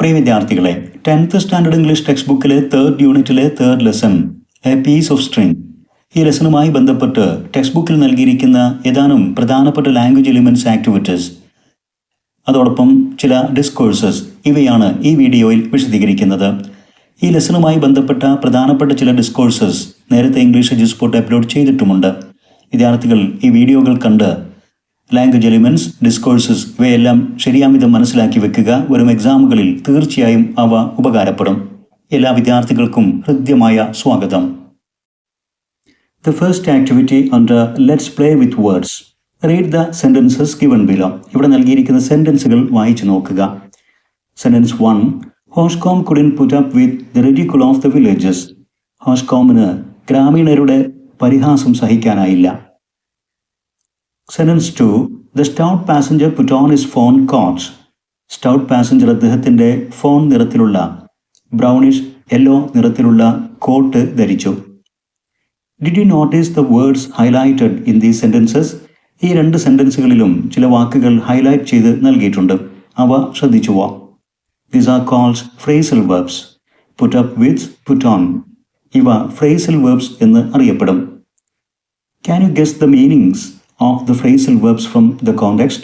പ്രിയ വിദ്യാർത്ഥികളെ, 10th standard English text ബുക്കിലെ 3rd യൂണിറ്റിലെ 3rd lesson a piece of string, ഈ ലെസണുമായി ബന്ധപ്പെട്ട് ടെക്സ്റ്റ് ബുക്കിൽ നൽകിയിരിക്കുന്ന ഏതാനും പ്രധാനപ്പെട്ട ലാംഗ്വേജ് എലിമെന്റ്സ് ആക്ടിവിറ്റീസ്, അതോടൊപ്പം ചില ഡിസ്കോഴ്സസ്, ഇവയാണ് ഈ വീഡിയോയിൽ വിശദീകരിക്കുന്നത്. ഈ ലെസണുമായി ബന്ധപ്പെട്ട പ്രധാനപ്പെട്ട ചില ഡിസ്കോഴ്സസ് നേരത്തെ ഇംഗ്ലീഷ് എഡ്യൂസ്പോർട്ട് അപ്ലോഡ് ചെയ്തിട്ടുമുണ്ട്. വിദ്യാർത്ഥികൾ ഈ വീഡിയോകൾ കണ്ട് ലാംഗ്വേജ് എലിമെന്റ്സ്, ഡിസ്കോഴ്സസ് ഇവയെല്ലാം ശരിയാം വിധം മനസ്സിലാക്കി വെക്കുക. വരും എക്സാമുകളിൽ തീർച്ചയായും അവ ഉപകാരപ്പെടും. എല്ലാ വിദ്യാർത്ഥികൾക്കും ഹൃദ്യമായ സ്വാഗതം. The first activity under Let's Play with Words. Read the sentences given below. ഇവിടെ നൽകിയിരിക്കുന്ന സെന്റൻസുകൾ വായിച്ചു നോക്കുക. Sentence 1. Hoshcom couldn't put up with the ridicule of the villagers. ഹോഷ്കോമിന് ഗ്രാമീണരുടെ പരിഹാസം സഹിക്കാനായില്ല. Sentence 2. The stout passenger put on his fawn coat. Stout passenger അദ്ദേഹത്തിൻ്റെ phone നിറത്തിലുള്ള brownish yellow നിറത്തിലുള്ള coat ധരിച്ചു. Did you notice the words highlighted in these sentences? ഈ രണ്ട് സെന്റൻസുകളിലും ചില വാക്കുകൾ ഹൈലൈറ്റ് ചെയ്ത് നൽകിയിട്ടുണ്ട്. അവ ശ്രദ്ധിച്ചുവോ? These are called phrasal verbs. Put up with, put on. ഇവ phrasal verbs എന്ന് അറിയപ്പെടും. Can you guess the meanings of the phrasal verbs from the context?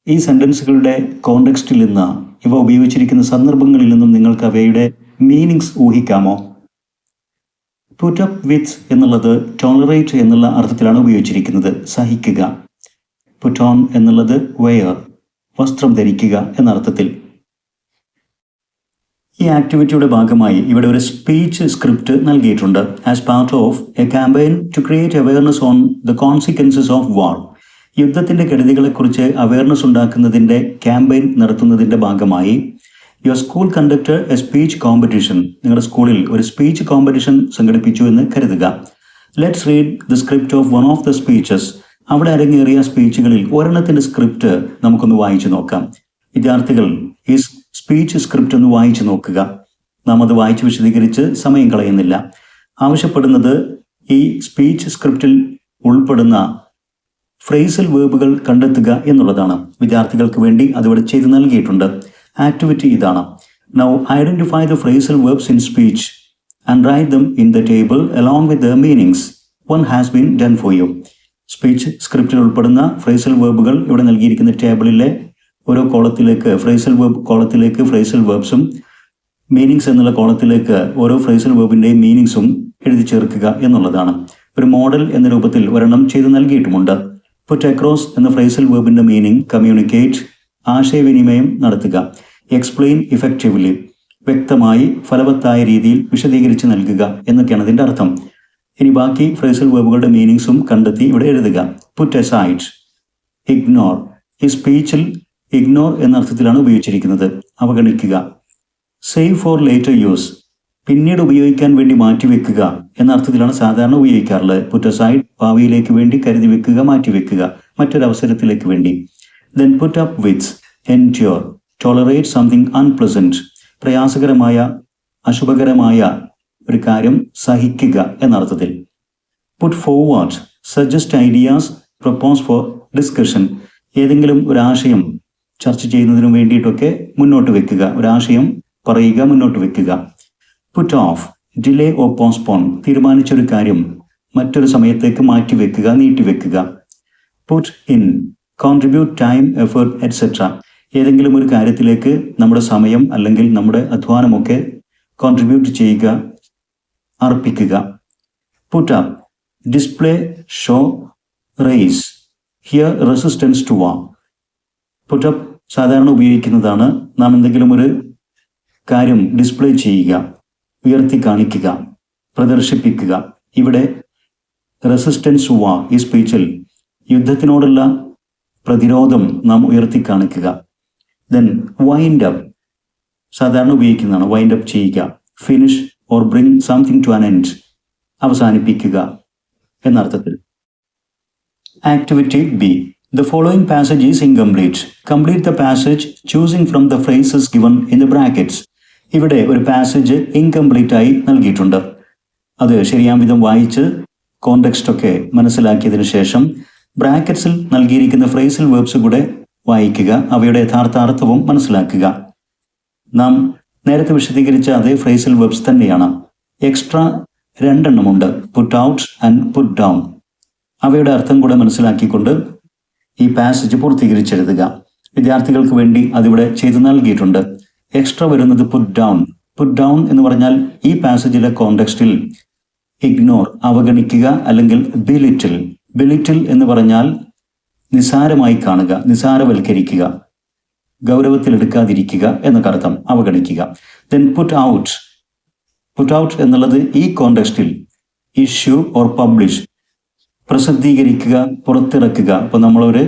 ഈ സെന്റൻസുകളുടെ കോണ്ടെക്സ്റ്റിൽ നിന്ന്, ഇവ ഉപയോഗിച്ചിരിക്കുന്ന സന്ദർഭങ്ങളിൽ നിന്നും നിങ്ങൾക്ക് അവയുടെ മീനിങ്സ് ഊഹിക്കാമോ? പുട്ട് അപ്പ് വിത്ത് എന്നുള്ളത് ടോളറേറ്റ് എന്നുള്ള അർത്ഥത്തിലാണ് ഉപയോഗിച്ചിരിക്കുന്നത്, സഹിക്കുക. പുട്ട് ഓൺ എന്നുള്ളത് വെയർ, വസ്ത്രം ധരിക്കുക എന്ന അർത്ഥത്തിൽ. ഈ ആക്ടിവിറ്റിയുടെ ഭാഗമായി ഇവിടെ ഒരു സ്പീച്ച് സ്ക്രിപ്റ്റ് നൽകിയിട്ടുണ്ട്. As part of a campaign to create awareness on the consequences of war. യുദ്ധത്തിന്റെ കെടുതികളെക്കുറിച്ച് അവയർനെസ് ഉണ്ടാക്കുന്നതിന്റെ ക്യാമ്പയിൻ നടത്തുന്നതിന്റെ ഭാഗമായി your school conducted a speech competition. നിങ്ങളുടെ സ്കൂളിൽ ഒരു സ്പീച്ച് കോമ്പറ്റീഷൻ സംഘടിപ്പിച്ചു എന്ന് കരുതുക. Let's read the script of one of the speeches. അവിടെ അരങ്ങേറിയ സ്പീച്ചുകളിൽ ഒരെണ്ണത്തിന്റെ സ്ക്രിപ്റ്റ് നമുക്കൊന്ന് വായിച്ചു നോക്കാം. വിദ്യാർത്ഥികൾ ഈ സ്പീച്ച് സ്ക്രിപ്റ്റ് ഒന്ന് വായിച്ചു നോക്കുക. നാം അത് വായിച്ച് വിശദീകരിച്ച് സമയം കളയുന്നില്ല. ആവശ്യപ്പെടുന്നത് ഈ സ്പീച്ച് സ്ക്രിപ്റ്റിൽ ഉൾപ്പെടുന്ന ഫ്രേസൽ വേർബുകൾ കണ്ടെത്തുക എന്നുള്ളതാണ്. വിദ്യാർത്ഥികൾക്ക് വേണ്ടി അതിവിടെ ചെയ്ത് നൽകിയിട്ടുണ്ട്. ആക്ടിവിറ്റി ഇതാണ്. Now identify the phrasal verbs in speech and write them in the table along with the meanings. One has been done for you. Speech സ്ക്രിപ്റ്റിൽ ഉൾപ്പെടുന്ന ഫ്രേസൽ വേർബുകൾ ഇവിടെ നൽകിയിരിക്കുന്ന ടേബിളിലെ ഓരോ കോളത്തിലേക്ക്, ഫ്രേസൽ വേർബ് കോളത്തിലേക്ക് ഫ്രേസൽ വേർബ്സും, മീനിങ്സ് എന്നുള്ള കോളത്തിലേക്ക് ഓരോ ഫ്രേസൽ വേർബിൻ്റെയും മീനിങ്സും എഴുതി ചേർക്കുക എന്നുള്ളതാണ്. ഒരു മോഡൽ എന്ന രൂപത്തിൽ ഒരെണ്ണം ചെയ്ത് നൽകിയിട്ടുമുണ്ട്. പുട്ട് അക്രോസ് എന്ന ഫ്രേസൽ വേർബിൻ്റെ മീനിങ് കമ്മ്യൂണിക്കേറ്റ്, ആശയവിനിമയം നടത്തുക. എക്സ്പ്ലെയിൻ ഇഫക്റ്റീവ്ലി, വ്യക്തമായി ഫലവത്തായ രീതിയിൽ വിശദീകരിച്ച് നൽകുക എന്നൊക്കെയാണ് അതിൻ്റെ അർത്ഥം. ഇനി ബാക്കി ഫ്രേസൽ വേർബുകളുടെ മീനിങ്സും കണ്ടെത്തി ഇവിടെ എഴുതുക. Put aside, ignore. ഈ സ്പീച്ചിൽ ഇഗ്നോർ എന്ന അർത്ഥത്തിലാണ് ഉപയോഗിച്ചിരിക്കുന്നത്, അവഗണിക്കുക. സേവ് ഫോർ ലേറ്റർ യൂസ്, പിന്നീട് ഉപയോഗിക്കാൻ വേണ്ടി മാറ്റിവെക്കുക എന്ന അർത്ഥത്തിലാണ് സാധാരണ ഉപയോഗിക്കാറുള്ളത്. പുട്ട് അസൈഡ്, ഭാവിയിലേക്ക് വേണ്ടി കരുതി വെക്കുക, മാറ്റിവെക്കുക, മറ്റൊരവസരത്തിലേക്ക് വേണ്ടി. ദെൻ പുട്ട് അപ്പ് വിത്ത്, എൻഡ്യൂർ, ടോളറേറ്റ് സംതിങ് അൺപ്ലസന്റ്, പ്രയാസകരമായ അശുഭകരമായ ഒരു കാര്യം സഹിക്കുക എന്ന അർത്ഥത്തിൽ. Put forward, suggest ideas, propose for discussion, ഏതെങ്കിലും ഒരാശയം ചർച്ച ചെയ്യുന്നതിനു വേണ്ടിയിട്ടൊക്കെ മുന്നോട്ട് വെക്കുക, ഒരാശയം പറയുക, മുന്നോട്ട് വെക്കുക. Put off, delay or postpone, തീരുമാനിച്ചൊരു കാര്യം മറ്റൊരു സമയത്തേക്ക് മാറ്റിവെക്കുക, നീട്ടിവെക്കുക. Put in, contribute time, effort etcetera, ഏതെങ്കിലും ഒരു കാര്യത്തിലേക്ക് നമ്മുടെ സമയം അല്ലെങ്കിൽ നമ്മുടെ അധ്വാനമൊക്കെ കോൺട്രിബ്യൂട്ട് ചെയ്യുക, അർപ്പിക്കുക. Put up, display, show, raise, here resistance to war. Put up സാധാരണ ഉപയോഗിക്കുന്നതാണ്. നാം എന്തെങ്കിലും ഒരു കാര്യം ഡിസ്പ്ലേ ചെയ്യുക, ഉയർത്തി കാണിക്കുക, പ്രദർശിപ്പിക്കുക. ഇവിടെ റെസിസ്റ്റൻസ് ടു വാർ, ഈ സ്പീച്ചിൽ യുദ്ധത്തിനോടുള്ള പ്രതിരോധം നാം ഉയർത്തി കാണിക്കുക. ദെൻ വൈൻഡ് അപ്പ്, സാധാരണ ഉപയോഗിക്കുന്നതാണ്, വൈൻഡ് അപ്പ് ചെയ്യുക. Finish or bring something to an end, അവസാനിപ്പിക്കുക എന്നർത്ഥത്തിൽ. Activity B. The following passage is incomplete. Complete the passage choosing from the phrases given in the brackets. ഇവിടെ ഒരു പാസേജ് ഇൻകംപ്ലീറ്റ് ആയി നൽകിയിട്ടുണ്ട്. അത് ശരിയാം വിധം വായിച്ച് കോണ്ടെക്സ്റ്റ് ഒക്കെ മനസ്സിലാക്കിയതിനു ശേഷം ബ്രാക്കറ്റ്സിൽ നൽകിയിരിക്കുന്ന ഫ്രേസൽ വേർബ്സ് കൂടെ വായിക്കുക, അവയുടെ യഥാർത്ഥ അർത്ഥവും മനസ്സിലാക്കുക. നാം നേരത്തെ വിശദീകരിച്ച അതേ ഫ്രേസൽ വെബ്സ് തന്നെയാണ്. എക്സ്ട്രാ 2 എണ്ണമുണ്ട്, put out and put down. അവയുടെ അർത്ഥം കൂടെ മനസ്സിലാക്കിക്കൊണ്ട് ഈ പാസേജ് പൂർത്തീകരിച്ചെഴുതുക. വിദ്യാർത്ഥികൾക്ക് വേണ്ടി അതിവിടെ ചെയ്തു നൽകിയിട്ടുണ്ട്. എക്സ്ട്രാ വരുന്നത് പുട്ട് ഡൗൺ. പുട്ട് ഡൗൺ എന്ന് പറഞ്ഞാൽ ഈ പാസേജിലെ കോണ്ടെക്സ്റ്റിൽ ഇഗ്നോർ, അവഗണിക്കുക, അല്ലെങ്കിൽ ബിലിറ്റിൽ. ബിലിറ്റിൽ എന്ന് പറഞ്ഞാൽ നിസാരമായി കാണുക, നിസാരവൽക്കരിക്കുക, ഗൗരവത്തിലെടുക്കാതിരിക്കുക എന്നൊക്കെ അർത്ഥം, അവഗണിക്കുക. Then put out. Put out എന്നുള്ളത് ഈ കോണ്ടെക്സ്റ്റിൽ ഇഷ്യൂ ഓർ പബ്ലിഷ്, പ്രസിദ്ധീകരിക്കുക, പുറത്തിറക്കുക. ഇപ്പോൾ നമ്മളൊരു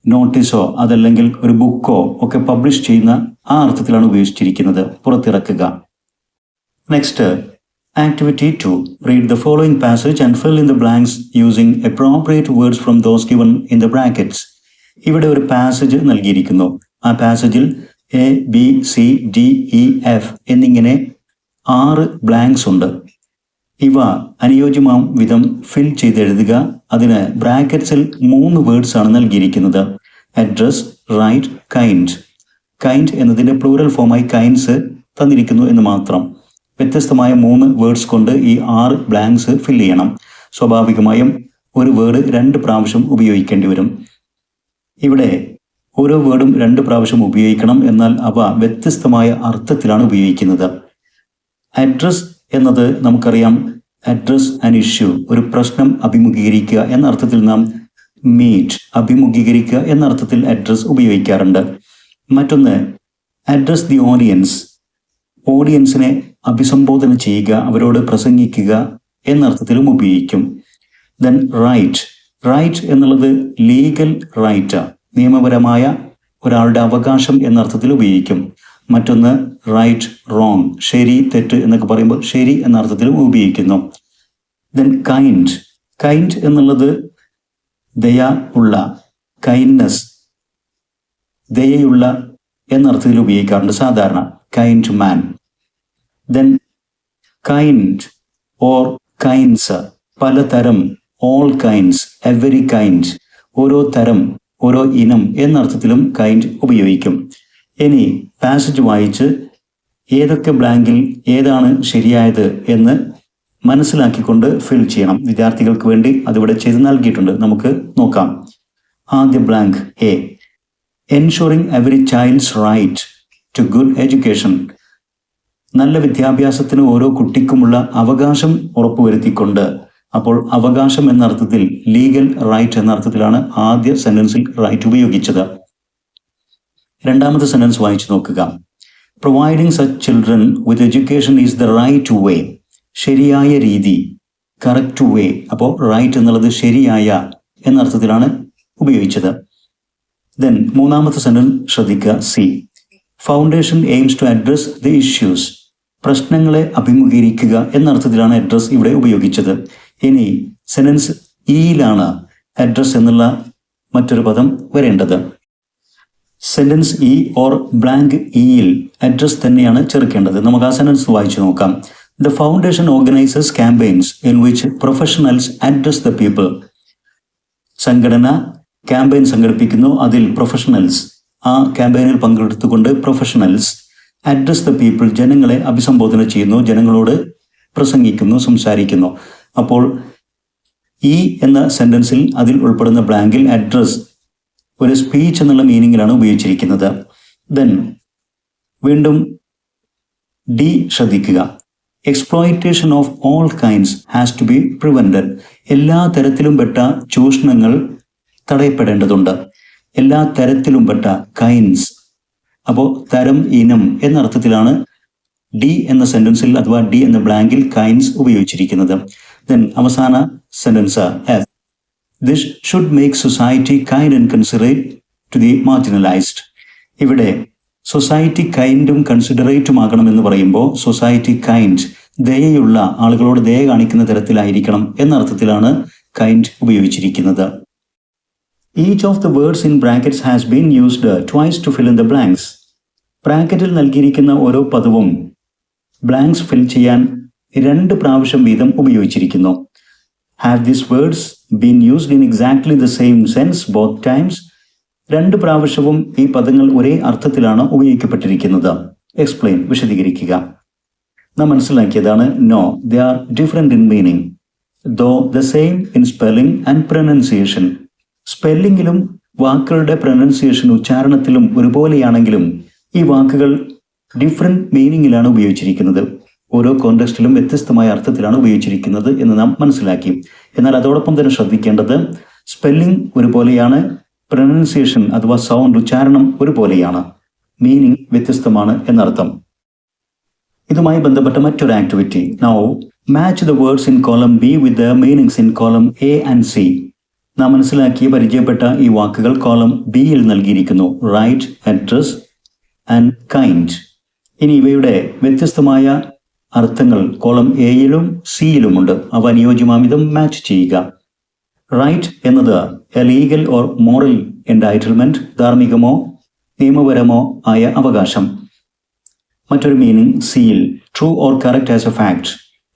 നോട്ടീസോ അതല്ലെങ്കിൽ ഒരു ബുക്കോ ഒക്കെ പബ്ലിഷ് ചെയ്യുന്ന ആ അർത്ഥത്തിലാണ് ഉപയോഗിച്ചിരിക്കുന്നത്, പുറത്തിറക്കുക. Next, activity 2. Read the following passage and fill in the blanks using appropriate words from those given in the brackets. ഇവിടെ ഒരു പാസേജ് നൽകിയിരിക്കുന്നു. ആ പാസേജിൽ A, B, C, D, E, F എന്നിങ്ങനെ 6 ബ്ലാങ്ക്സ് ഉണ്ട്. ഇവ അനുയോജ്യമാം വിധം ഫിൽ ചെയ്തെഴുതുക. അതിന് ബ്രാക്കറ്റ്സിൽ 3 വേർഡ്സ് ആണ് നൽകിയിരിക്കുന്നത്. Address, right, kind. കൈൻഡ് എന്നതിൻ്റെ പ്ലൂറൽ ഫോമായി കൈൻഡ്സ് തന്നിരിക്കുന്നു എന്ന് മാത്രം. വ്യത്യസ്തമായ 3 വേർഡ്സ് കൊണ്ട് ഈ 6 ബ്ലാങ്ക്സ് ഫിൽ ചെയ്യണം. സ്വാഭാവികമായും ഒരു വേർഡ് 2 പ്രാവശ്യം ഉപയോഗിക്കേണ്ടി വരും. ഇവിടെ ഓരോ വേർഡും 2 പ്രാവശ്യം ഉപയോഗിക്കണം, എന്നാൽ അവ വ്യത്യസ്തമായ അർത്ഥത്തിലാണ് ഉപയോഗിക്കുന്നത്. അഡ്രസ് എന്നത് നമുക്കറിയാം, അഡ്രസ് ആൻ ഇഷ്യൂ, ഒരു പ്രശ്നം അഭിമുഖീകരിക്കുക എന്ന അർത്ഥത്തിൽ നാം മീറ്റ്, അഭിമുഖീകരിക്കുക എന്ന അർത്ഥത്തിൽ അഡ്രസ് ഉപയോഗിക്കാറുണ്ട്. മറ്റൊന്ന് അഡ്രസ് ദി ഓഡിയൻസ്, ഓഡിയൻസിനെ അഭിസംബോധന ചെയ്യുക, അവരോട് പ്രസംഗിക്കുക എന്നർത്ഥത്തിലും ഉപയോഗിക്കും. Then right. റൈറ്റ് എന്നുള്ളത് ലീഗൽ റൈറ്റ്, നിയമപരമായ ഒരാളുടെ അവകാശം എന്നർത്ഥത്തിൽ ഉപയോഗിക്കും. മറ്റൊന്ന് റൈറ്റ്, റോങ്, ശരി, തെറ്റ് എന്നൊക്കെ പറയുമ്പോൾ ശരി എന്ന അർത്ഥത്തിലും ഉപയോഗിക്കുന്നു. Then kind. കൈൻഡ് എന്നുള്ളത് ദയ ഉള്ള, കൈൻഡ്നെസ്, ദയയുള്ള എന്നർത്ഥത്തിൽ ഉപയോഗിക്കാറുണ്ട് സാധാരണ, kind man. Then kind or kinds, പലതരം, ഓൾ കൈൻഡ്സ്, എവരി കൈൻഡ്, ഓരോ തരം, ഓരോ ഇനം എന്നർത്ഥത്തിലും കൈൻഡ് ഉപയോഗിക്കും. ഇനി പാസേജ് വായിച്ച് ഏതൊക്കെ ബ്ലാങ്കിൽ ഏതാണ് ശരിയായത് എന്ന് മനസ്സിലാക്കിക്കൊണ്ട് ഫിൽ ചെയ്യണം. വിദ്യാർത്ഥികൾക്ക് വേണ്ടി അതിവിടെ ചെയ്ത് നൽകിയിട്ടുണ്ട്, നമുക്ക് നോക്കാം. ആദ്യ blank A. Ensuring every child's right to good education. നല്ല വിദ്യാഭ്യാസത്തിന് ഓരോ കുട്ടിക്കുമുള്ള അവകാശം ഉറപ്പുവരുത്തിക്കൊണ്ട്. അപ്പോൾ അവകാശം എന്ന അർത്ഥത്തിൽ ലീഗൽ റൈറ്റ് എന്ന അർത്ഥത്തിലാണ് ആദ്യ സെന്റൻസിൽ റൈറ്റ് ഉപയോഗിച്ചത്. രണ്ടാമത്തെ സെന്റൻസ് വായിച്ചു നോക്കുക. Providing such children with education is the right way. ശരിയായ രീതി, കറക്റ്റ് വേ. അപ്പോൾ റൈറ്റ് എന്നുള്ളത് ശരിയായ എന്നർത്ഥത്തിലാണ് ഉപയോഗിച്ചത്. ദെൻ മൂന്നാമത്തെ സെന്റൻസ് ശ്രദ്ധിക്കുക. C. Foundation aims to address the issues. പ്രശ്നങ്ങളെ അഭിമുഖീകരിക്കുക എന്നർത്ഥത്തിലാണ് അഡ്രസ് ഇവിടെ ഉപയോഗിച്ചത്. ഇനി സെന്റൻസ് ഇയിലാണ് അഡ്രസ് എന്നുള്ള മറ്റൊരു പദം വരേണ്ടത്. സെന്റൻസ് ഇ ഓർ ബ്ലാങ്ക് ഇയിൽ അഡ്രസ് തന്നെയാണ് ചേർക്കേണ്ടത്. നമുക്ക് ആ സെന്റൻസ് വായിച്ചു നോക്കാം. The foundation organises campaigns in which professionals address the people. സംഘടന ക്യാമ്പയിൻ സംഘടിപ്പിക്കുന്നു, അതിൽ പ്രൊഫഷണൽസ്, ആ ക്യാമ്പയിനിൽ പങ്കെടുത്തുകൊണ്ട് പ്രൊഫഷണൽസ് അഡ്രസ് ദ പീപ്പിൾ, ജനങ്ങളെ അഭിസംബോധന ചെയ്യുന്നു, ജനങ്ങളോട് പ്രസംഗിക്കുന്നു, സംസാരിക്കുന്നു. അപ്പോൾ ഈ എന്ന സെന്റൻസിൽ അതിൽ ഉൾപ്പെടുന്ന ബ്ലാങ്കിൽ അഡ്രസ് ഒരു സ്പീച്ച് എന്നുള്ള മീനിങ്ങിലാണ് ഉപയോഗിച്ചിരിക്കുന്നത്. ദെൻ വീണ്ടും ഡി ശ്രദ്ധിക്കുക. Exploitation of all kinds has to be prevented. എല്ലാ തരത്തിലും പെട്ട ചൂഷണങ്ങൾ തടയപ്പെടേണ്ടതുണ്ട്. എല്ലാ തരത്തിലും പെട്ട കൈൻഡ്സ്, അപ്പോൾ തരം, ഇനം എന്നർത്ഥത്തിലാണ് ഡി എന്ന സെന്റൻസിൽ അഥവാ ഡി എന്ന ബ്ലാങ്കിൽ കൈൻഡ്സ് ഉപയോഗിച്ചിരിക്കുന്നത്. ദെൻ അവസാന sentence F. This should make society kind and considerate to the marginalised. ഇവിടെ സൊസൈറ്റി കൈൻഡും കൺസിഡറേറ്റും ആകണമെന്ന് പറയുമ്പോൾ സൊസൈറ്റി കൈൻഡ്, ദയയുള്ള, ആളുകളോട് ദയ കാണിക്കുന്ന തരത്തിലായിരിക്കണം എന്നർത്ഥത്തിലാണ് കൈൻഡ് ഉപയോഗിച്ചിരിക്കുന്നത്. Each of the words in brackets has been used twice to fill in the blanks. ബ്രാക്കറ്റിൽ നൽകിയിരിക്കുന്ന ഓരോ പദവും ബ്ലാങ്ക്സ് ഫിൽ ചെയ്യാൻ 2 പ്രാവശ്യം വീതം ഉപയോഗിച്ചിരിക്കുന്നു. Have these words been used in exactly the same sense both times? 2 പ്രാവശ്യവും ഈ പദങ്ങൾ ഒരേ അർത്ഥത്തിലാണ് ഉപയോഗിക്കപ്പെട്ടിരിക്കുന്നത്. എക്സ്പ്ലെയിൻ, വിശദീകരിക്കുക. നാം മനസ്സിലാക്കിയതാണ് no, they are different in meaning though the same in spelling and pronunciation. സ്പെല്ലിങ്ങിലും വാക്കുകളുടെ പ്രൊനൗൺസിയേഷൻ ഉച്ചാരണത്തിലും ഒരുപോലെയാണെങ്കിലും ഈ വാക്കുകൾ ഡിഫറെന്റ് മീനിങ്ങിലാണ് ഉപയോഗിച്ചിരിക്കുന്നത്. ഓരോ കോണ്ടെക്സ്റ്റിലും വ്യത്യസ്തമായ അർത്ഥത്തിലാണ് ഉപയോഗിച്ചിരിക്കുന്നത് എന്ന് നാം മനസ്സിലാക്കി. എന്നാൽ അതോടൊപ്പം തന്നെ ശ്രദ്ധിക്കേണ്ടത് സ്പെല്ലിംഗ് ഒരുപോലെയാണ്, പ്രൊനൗൺസിയേഷൻ അഥവാ സൗണ്ട് ഉച്ചാരണം ഒരുപോലെയാണ്, മീനിങ് വ്യത്യസ്തമാണ് എന്നർത്ഥം. ഇതുമായി ബന്ധപ്പെട്ട മറ്റൊരു activity. Now match the words in column B with the meanings in column A and C. നാം മനസ്സിലാക്കി പരിചയപ്പെട്ട ഈ വാക്കുകൾ കോളം ബിയിൽ നൽകിയിരിക്കുന്നു. Right, address and kind. ഇനി ഇവയുടെ വ്യത്യസ്തമായ അർത്ഥങ്ങൾ കോളം എയിലും സിയിലുമുണ്ട്. അവ അനുയോജ്യമാമിതം മാച്ച് ചെയ്യുക. റൈറ്റ് എന്നത് a legal or moral entitlement, ധാർമ്മികമോ നിയമപരമോ ആയ അവകാശം. മറ്റൊരു മീനിങ് സിയിൽ true or correct as a fact,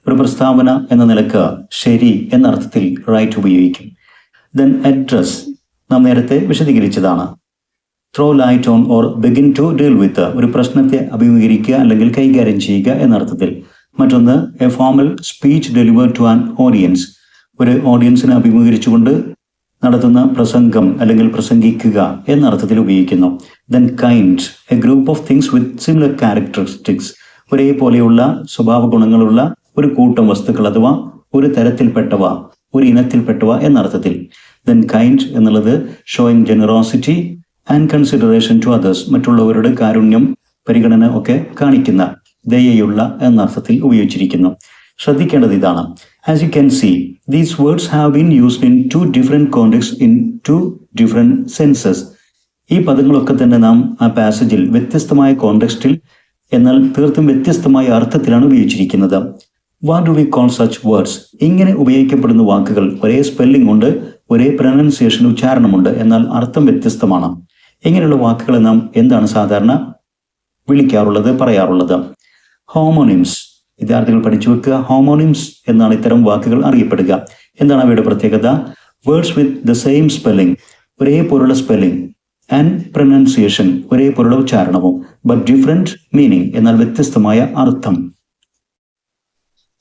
ഒരു പ്രസ്താവന എന്ന നിലക്ക് ശരി എന്ന അർത്ഥത്തിൽ റൈറ്റ് ഉപയോഗിക്കും. ദെൻ അഡ്രസ് നാം നേരത്തെ വിശദീകരിച്ചതാണ്. Throw light on or begin to deal with, ഒരു പ്രശ്നത്തെ അഭിമുഖീകരിക്കുക അല്ലെങ്കിൽ കൈകാര്യം ചെയ്യുക എന്നർത്ഥത്തിൽ. മറ്റൊന്ന് a formal speech delivered to an audience, ഒരു ഓഡിയൻസിനെ അഭിമുഖീകരിച്ചുകൊണ്ട് നടത്തുന്ന പ്രസംഗം അല്ലെങ്കിൽ പ്രസംഗിക്കുക എന്ന അർത്ഥത്തിൽ ഉപയോഗിക്കുന്നു. Then kind a group of things with similar characteristics, ഒരേപോലെയുള്ള സ്വഭാവ ഗുണങ്ങളുള്ള ഒരു കൂട്ടം വസ്തുക്കൾ അഥവാ ഒരു തരത്തിൽപ്പെട്ടവ, ഒരു ഇനത്തിൽപ്പെട്ടവ എന്നർത്ഥത്തിൽ. ദെൻ കൈൻഡ് എന്നുള്ളത് showing generosity and consideration to others, മറ്റുള്ളവരുടെ കാരുണ്യം, പരിഗണന ഒക്കെ കാണിക്കുന്ന, ദയയുള്ള എന്ന അർത്ഥത്തിൽ ഉപയോഗിച്ചിരിക്കുന്നു. ശ്രദ്ധിക്കേണ്ടത് ഇതാണ്. As you can see these words have been used in two different context in two different senses. ഈ പദങ്ങളൊക്കെ തന്നെ നാം ആ പാസേജിൽ വ്യത്യസ്തമായ കോണ്ടെക്സ്റ്റിൽ എന്നാൽ തീർത്തും വ്യത്യസ്തമായ അർത്ഥത്തിലാണ് ഉപയോഗിച്ചിരിക്കുന്നത്. What do we call such words? ഇങ്ങനെ ഉപയോഗിക്കപ്പെടുന്ന വാക്കുകൾ ഒരേ സ്പെല്ലിംഗ് ഉണ്ട്, ഒരേ പ്രൊനൗൺസിയേഷൻ ഉച്ചാരണമുണ്ട്, എന്നാൽ അർത്ഥം വ്യത്യസ്തമാണ്. ഇങ്ങനെയുള്ള വാക്കുകളെ നാം എന്താണ് സാധാരണ വിളിക്കാറുള്ളത്, പറയാറുള്ളത്? ഹോമോണിംസ്. വിദ്യാർത്ഥികൾ പഠിച്ചു വെക്കുക. ഹോമോണിംസ് എന്നാണ് ഇത്തരം വാക്കുകൾ അറിയപ്പെടുക. എന്താണ് അവയുടെ പ്രത്യേകത? Words with the same spelling, ഒരേപോലുള്ള സ്പെല്ലിംഗ്, ആൻഡ് പ്രൊനൗൺസിയേഷൻ, ഒരേപോലുള്ള ഉച്ചാരണവും, ബട്ട് ഡിഫറെന്റ് മീനിങ്, എന്നാൽ വ്യത്യസ്തമായ അർത്ഥം.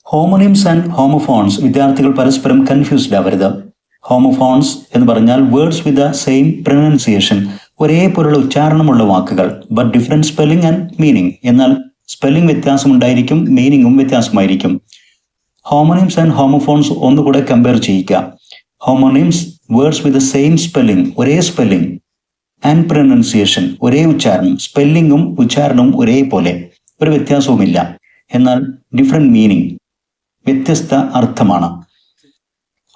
Homonyms and homophones. വിദ്യാർത്ഥികൾ പരസ്പരം കൺഫ്യൂസ്ഡ് ആവരുത്. ഹോമോഫോൺസ് എന്ന് പറഞ്ഞാൽ words with the same pronunciation, ഒരേപോലുള്ള ഉച്ചാരണമുള്ള വാക്കുകൾ, but different spelling and meaning, എന്നാൽ സ്പെല്ലിംഗ് വ്യത്യാസമുണ്ടായിരിക്കും, മീനിങ്ങും വ്യത്യാസമായിരിക്കും. ഹോമോണിംസ് ആൻഡ് ഹോമോഫോൺസ് ഒന്നുകൂടെ കമ്പയർ ചെയ്യുക. Homonyms words with the same spelling, ഒരേ സ്പെല്ലിംഗ്, ആൻഡ് പ്രൊനൗൺസിയേഷൻ, ഒരേ ഉച്ചാരണം, സ്പെല്ലിങ്ങും ഉച്ചാരണവും ഒരേപോലെ, ഒരു വ്യത്യാസവുമില്ല, എന്നാൽ ഡിഫറെന്റ് മീനിങ്, വ്യത്യസ്ത അർത്ഥമാണ്.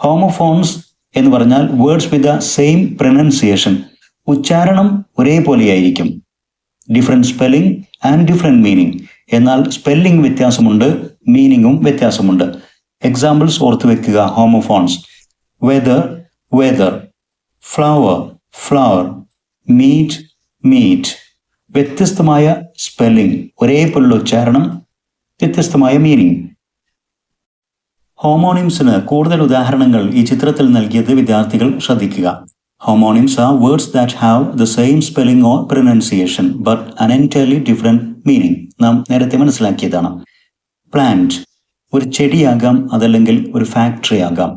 ഹോമോഫോൺസ് എന്ന് പറഞ്ഞാൽ words with the same pronunciation, ഉച്ചാരണം ഒരേപോലെയായിരിക്കും, different spelling and different meaning, എന്നാൽ സ്പെല്ലിംഗ് വ്യത്യാസമുണ്ട്, മീനിങ്ങും വ്യത്യാസമുണ്ട്. എക്സാമ്പിൾസ് ഓർത്ത് വെക്കുക. Homophones: weather, whether; flower, flour; meet, meat. വ്യത്യസ്തമായ സ്പെല്ലിംഗ്, ഒരേപോലുള്ള ഉച്ചാരണം, വ്യത്യസ്തമായ മീനിങ്. ഹോമോണിംസിന് കൂടുതൽ ഉദാഹരണങ്ങൾ ഈ ചിത്രത്തിൽ നൽകിയത് വിദ്യാർത്ഥികൾ ശ്രദ്ധിക്കുക. Homonyms are words that have the same spelling or pronunciation but an entirely different meaning. നാം നേരത്തെ മനസ്സിലാക്കിയതാണ്. പ്ലാന്റ്, ഒരു ചെടിയാകാം, അതല്ലെങ്കിൽ ഒരു ഫാക്ടറി ആകാം.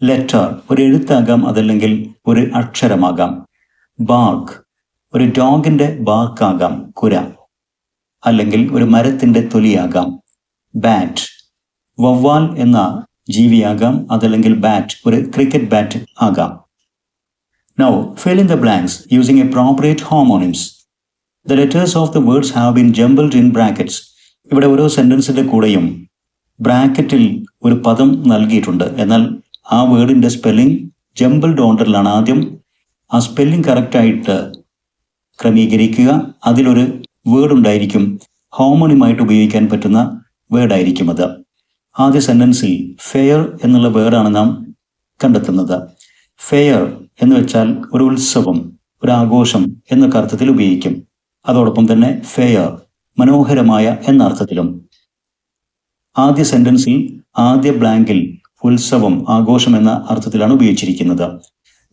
ലെറ്റർ, ഒരു എഴുത്താകാം, അതല്ലെങ്കിൽ ഒരു അക്ഷരമാകാം. ബാർക്ക്, ഒരു ഡോഗിന്റെ ബാർക്കാകാം, കുര, അല്ലെങ്കിൽ ഒരു മരത്തിന്റെ തൊലിയാകാം. ബാറ്റ്, വവ്വാൽ എന്ന ജീവിയാകാം, അതല്ലെങ്കിൽ ബാറ്റ്, ഒരു ക്രിക്കറ്റ് ബാറ്റ് ആകാം. Now, fill in the blanks using appropriate homonyms. The letters of the words have been jumbled in brackets. ഇവിടെ ഓരോ സെന്റൻസിന്റെ കൂടെയും ബ്രാക്കറ്റിൽ ഒരു പദം നൽകിയിട്ടുണ്ട്. എന്നാൽ ആ വേർഡിന്റെ സ്പെല്ലിംഗ് ജംബിൾഡ് ഓർഡറിലാണ്. ആദ്യം ആ സ്പെല്ലിംഗ് കറക്റ്റായിട്ട് ക്രമീകരിക്കുക. അതിലൊരു വേർഡ് ഉണ്ടായിരിക്കും, ഹോമോണിമായിട്ട് ഉപയോഗിക്കാൻ പറ്റുന്ന വേർഡായിരിക്കും അത്. ആദ്യ സെന്റൻസിൽ ഫെയർ എന്നുള്ള വേർഡാണ് നാം കണ്ടെത്തുന്നത്. ഫെയർ എന്ന് വെച്ചാൽ ഒരു ഉത്സവം, ഒരു ആഘോഷം എന്നൊക്കെ അർത്ഥത്തിൽ ഉപയോഗിക്കും. അതോടൊപ്പം തന്നെ ഫെയർ, മനോഹരമായ എന്ന അർത്ഥത്തിലും. ആദ്യ സെന്റൻസിൽ ആദ്യ ബ്ലാങ്കിൽ ഉത്സവം, ആഘോഷം എന്ന അർത്ഥത്തിലാണ് ഉപയോഗിച്ചിരിക്കുന്നത്.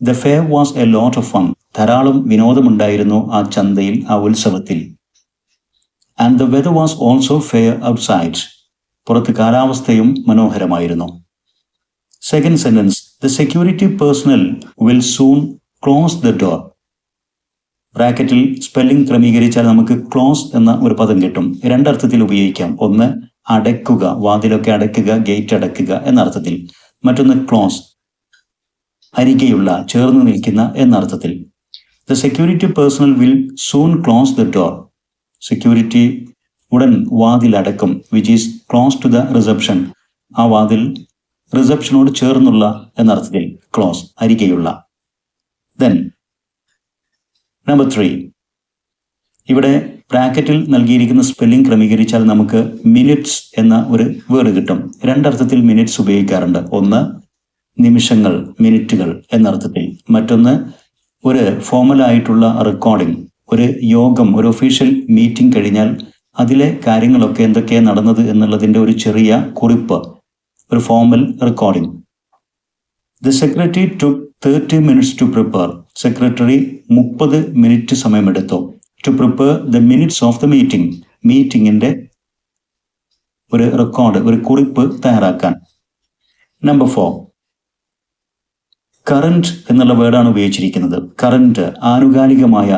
The fair was a lot of fun. ധാരാളം വിനോദമുണ്ടായിരുന്നു ആ ചന്തയിൽ, ആ ഉത്സവത്തിൽ. And the weather was also fair outside. പുറത്ത് കാലാവസ്ഥയും മനോഹരമായിരുന്നു. Second sentence, the security personnel will soon close the door. ബ്രാക്കറ്റിൽ സ്പെല്ലിംഗ് ക്രമീകരിച്ചാൽ നമുക്ക് ക്ലോസ് എന്ന ഒരു പദം കിട്ടും. രണ്ടർത്ഥത്തിൽ ഉപയോഗിക്കാം. ഒന്ന്, അടയ്ക്കുക, വാതിലൊക്കെ അടയ്ക്കുക, ഗേറ്റ് അടയ്ക്കുക എന്നർത്ഥത്തിൽ. മറ്റൊന്ന് ക്ലോസ്, അരികെയുള്ള, ചേർന്ന് നിൽക്കുന്ന എന്നർത്ഥത്തിൽ. The security personnel will soon close the door. Security ഉടൻ വാതിൽ അടക്കും. Which is close to the reception. ആ വാതിൽ റിസപ്ഷനോട് ചേർന്നുള്ള എന്നർത്ഥത്തിൽ. ക്ലോസ്, അരികെയുള്ള. ദെൻ നമ്പർ 3, ഇവിടെ ബ്രാക്കറ്റിൽ നൽകിയിരിക്കുന്ന സ്പെല്ലിംഗ് ക്രമീകരിച്ചാൽ നമുക്ക് മിനിറ്റ്സ് എന്ന ഒരു വേർഡ് കിട്ടും. രണ്ടർത്ഥത്തിൽ മിനിറ്റ്സ് ഉപയോഗിക്കാറുണ്ട്. ഒന്ന്, നിമിഷങ്ങൾ, മിനിറ്റുകൾ എന്നർത്ഥത്തിൽ. മറ്റൊന്ന്, ഒരു ഫോർമലായിട്ടുള്ള റെക്കോർഡിംഗ്, ഒരു യോഗം, ഒരു ഒഫീഷ്യൽ മീറ്റിംഗ് കഴിഞ്ഞാൽ അതിലെ കാര്യങ്ങളൊക്കെ എന്തൊക്കെയാണ് നടന്നത് എന്നുള്ളതിൻ്റെ ഒരു ചെറിയ കുറിപ്പ്, ഒരു formal recording. The secretary took 30 minutes to prepare. Secretary 30 minute സമയമെടുത്തു. To prepare the minutes of the meeting. മീറ്റിംഗിന്റെ ഒരു റെക്കോർഡ്, ഒരു കുറിപ്പ് തയ്യാറാക്കാൻ. നമ്പർ 4, കറന്റ് എന്നുള്ള വേർഡാണ് ഉപയോഗിച്ചിരിക്കുന്നത്. കറന്റ് ആനുകാലികമായ,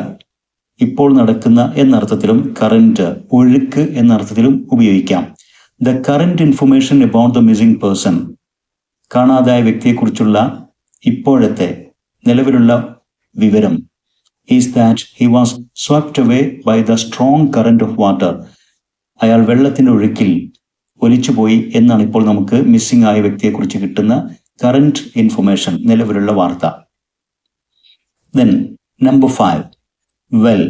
ഇപ്പോൾ നടക്കുന്ന എന്നർത്ഥത്തിലും കറന്റ് ഒഴുക്ക് എന്നർത്ഥത്തിലും ഉപയോഗിക്കാം. The current information about the missing person. കാണാതായ വ്യക്തിയെക്കുറിച്ചുള്ള ഇപ്പോഴത്തെ നിലവിലുള്ള വിവരം is that he was swept away by the strong current of water. അയാൾ വെള്ളത്തിൻ്റെ ഒഴുക്കിൽ ഒലിച്ചുപോയി എന്നാണ് ഇപ്പോൾ നമുക്ക് മിസ്സിംഗ് ആയ വ്യക്തിയെക്കുറിച്ച് കിട്ടുന്ന കറന്റ് ഇൻഫർമേഷൻ, നിലവിലുള്ള വാർത്ത. Then number 5, well.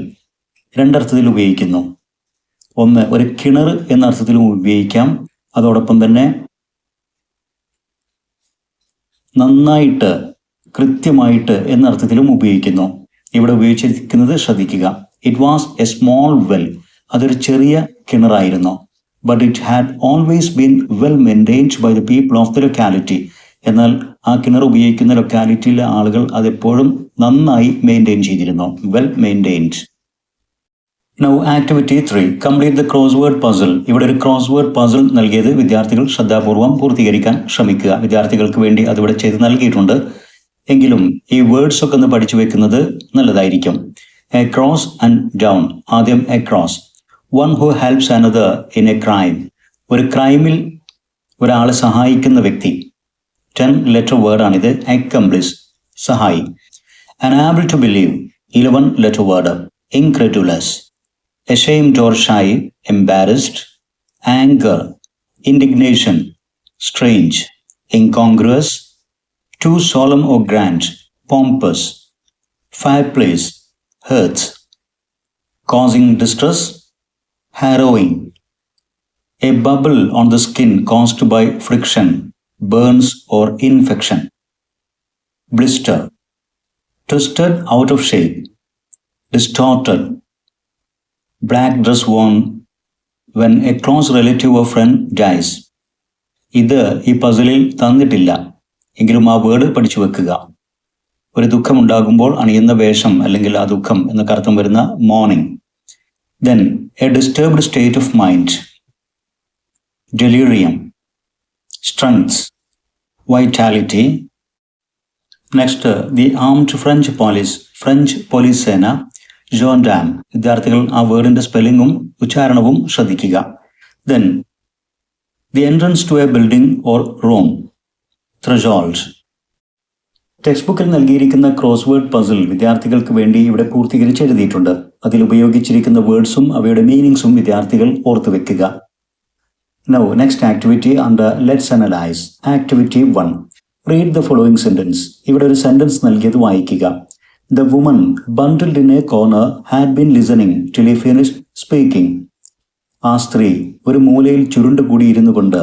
രണ്ടർത്ഥത്തിൽ ഉപയോഗിക്കുന്നു. ഒന്ന്, ഒരു കിണർ എന്ന അർത്ഥത്തിലും ഉപയോഗിക്കാം. അതോടൊപ്പം തന്നെ നന്നായിട്ട്, കൃത്യമായിട്ട് എന്ന അർത്ഥത്തിലും ഉപയോഗിക്കുന്നു. ഇവിടെ ഉപയോഗിച്ചിരിക്കുന്നത് ശ്രദ്ധിക്കുക. It was a small well. അതൊരു ചെറിയ കിണറായിരുന്നു. But it had always been well maintained by the people of the locality. എന്നാൽ ആ കിണർ ഉപയോഗിക്കുന്ന ലൊക്കാലിറ്റിയിലെ ആളുകൾ അതെപ്പോഴും നന്നായി മെയിൻറ്റെയിൻ ചെയ്തിരുന്നു. Well maintained. Now activity 3, complete the crossword puzzle. ഇവിടെ ഒരു ക്രോസ്വേർഡ് പസിൽ നൽകിയത് വിദ്യാർത്ഥികൾ ശ്രദ്ധാപൂർവം പൂർത്തീകരിക്കാൻ ശ്രമിക്കുക. വിദ്യാർത്ഥികൾക്ക് വേണ്ടി അതിവിടെ ചെയ്ത് നൽകിയിട്ടുണ്ട്. എങ്കിലും ഈ വേർഡ്സ് ഒക്കെ ഒന്ന് പഠിച്ചു വെക്കുന്നത് നല്ലതായിരിക്കും. Across and down. ആദ്യം across. One who helps another in a crime. ഒരു ക്രൈമിൽ ഒരാളെ സഹായിക്കുന്ന വ്യക്തി. 10 letter വേർഡാണിത്. അക്കംപ്ലിസ്, സഹായി. Unable to believe. 11 letter word. Incredulous. ashamed or shy, embarrassed. Anger, indignation. Strange, incongruous. Too solemn or grand, pompous. Fireplace, hurts. Causing distress, harrowing. A bubble on the skin caused by friction, burns or infection. Blister, twisted out of shape. Distorted. Black dress worn when a close relative or friend dies. ഇത് ഈ പസിലിൽ തന്നിട്ടില്ല, എങ്കിലും ആ word പഠിച്ചു വെക്കുക. ഒരു ദുഃഖമുണ്ടാകുമ്പോൾ അണിയുന്ന വേഷം അല്ലെങ്കിൽ ആ ദുഃഖം എന്നൊക്കെ അർത്ഥം വരുന്ന mourning. Then a disturbed state of mind. Delirium. Strength, vitality. Next, the armed French police. French police സേന. ജോൻഡാം. വിദ്യാർത്ഥികൾ ആ വേർഡിന്റെ സ്പെല്ലിങ്ങും ഉച്ചാരണവും ശ്രദ്ധിക്കുക. Then the entrance to a building or room. Threshold. Text ബുക്കിൽ നൽകിയിരിക്കുന്ന ക്രോസ്വേർഡ് പസിൽ വിദ്യാർത്ഥികൾക്ക് വേണ്ടി ഇവിടെ പൂർത്തീകരിച്ച് എഴുതിയിട്ടുണ്ട്. അതിൽ ഉപയോഗിച്ചിരിക്കുന്ന വേർഡ്സും അവയുടെ മീനിങ്സും വിദ്യാർത്ഥികൾ ഓർത്തു വെക്കുക. Now next activity under let's analyse. Activity 1, read the following sentence. ഇവിടെ ഒരു സെന്റൻസ് നൽകിയത് വായിക്കുക. The woman bundled in a corner had been listening till he finished speaking. ആ സ്ത്രീ ഒരു മൂലയിൽ ചുരുണ്ടുകൂടിയിരുന്നു കൊണ്ട്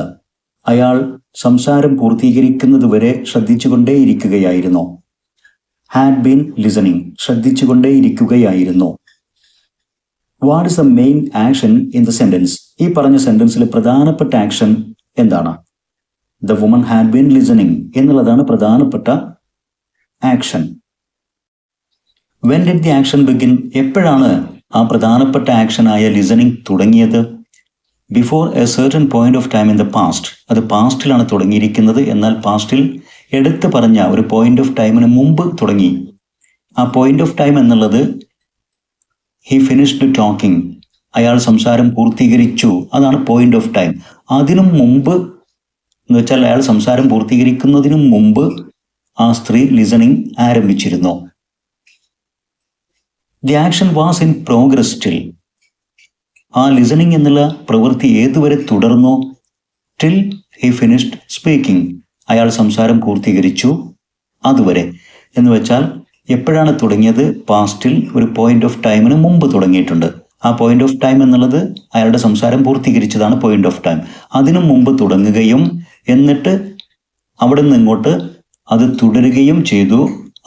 അയാൾ സംസാരം പൂർത്തീകരിക്കുന്നതുവരെ ശ്രദ്ധിച്ചുകൊണ്ടേയിരിക്കുകയായിരുന്നു. ഹാഡ് ബീൻ ലിസണിങ്, ശ്രദ്ധിച്ചുകൊണ്ടേയിരിക്കുകയായിരുന്നു. What is the main action in the sentence? ഈ പറഞ്ഞ സെന്റൻസിലെ പ്രധാനപ്പെട്ട ആക്ഷൻ എന്താണ്? The woman had been listening എന്നുള്ളതാണ് പ്രധാനപ്പെട്ട action. When did the action begin? എപ്പോഴാണ് ആ പ്രധാനപ്പെട്ട ആക്ഷനായ ലിസണിങ് തുടങ്ങിയത്? Before a certain point of time in the past. അത് പാസ്റ്റിലാണ് തുടങ്ങിയിരിക്കുന്നത്. എന്നാൽ പാസ്റ്റിൽ എടുത്തു പറഞ്ഞ ഒരു പോയിന്റ് ഓഫ് ടൈമിന് മുമ്പ് തുടങ്ങി. ആ പോയിന്റ് ഓഫ് ടൈം എന്നുള്ളത് ഹി ഫിനിഷ്ഡ് ടോക്കിംഗ്, അയാൾ സംസാരം പൂർത്തീകരിച്ചു, അതാണ് പോയിന്റ് ഓഫ് ടൈം. അതിനും മുമ്പ് എന്ന് വെച്ചാൽ അയാൾ സംസാരം പൂർത്തീകരിക്കുന്നതിനും മുമ്പ് ആ സ്ത്രീ ലിസണിങ് ആരംഭിച്ചിരുന്നു. The action was in progress still. ആ ലിസണിങ് എന്നുള്ള പ്രവൃത്തി ഏതുവരെ തുടർന്നു? ടിൽ ഹി ഫിനിഷ്ഡ് സ്പീക്കിംഗ്, അയാൾ സംസാരം പൂർത്തീകരിച്ചു അതുവരെ. എന്ന് വെച്ചാൽ എപ്പോഴാണ് തുടങ്ങിയത്? പാസ്റ്റിൽ ഒരു പോയിന്റ് ഓഫ് ടൈമിന് മുമ്പ് തുടങ്ങിയിട്ടുണ്ട്. ആ പോയിന്റ് ഓഫ് ടൈം എന്നുള്ളത് അയാളുടെ സംസാരം പൂർത്തീകരിച്ചതാണ് പോയിന്റ് ഓഫ് ടൈം. അതിനു മുമ്പ് തുടങ്ങുകയും എന്നിട്ട് അവിടെ നിന്ന് ഇങ്ങോട്ട് അത് തുടരുകയും ചെയ്തു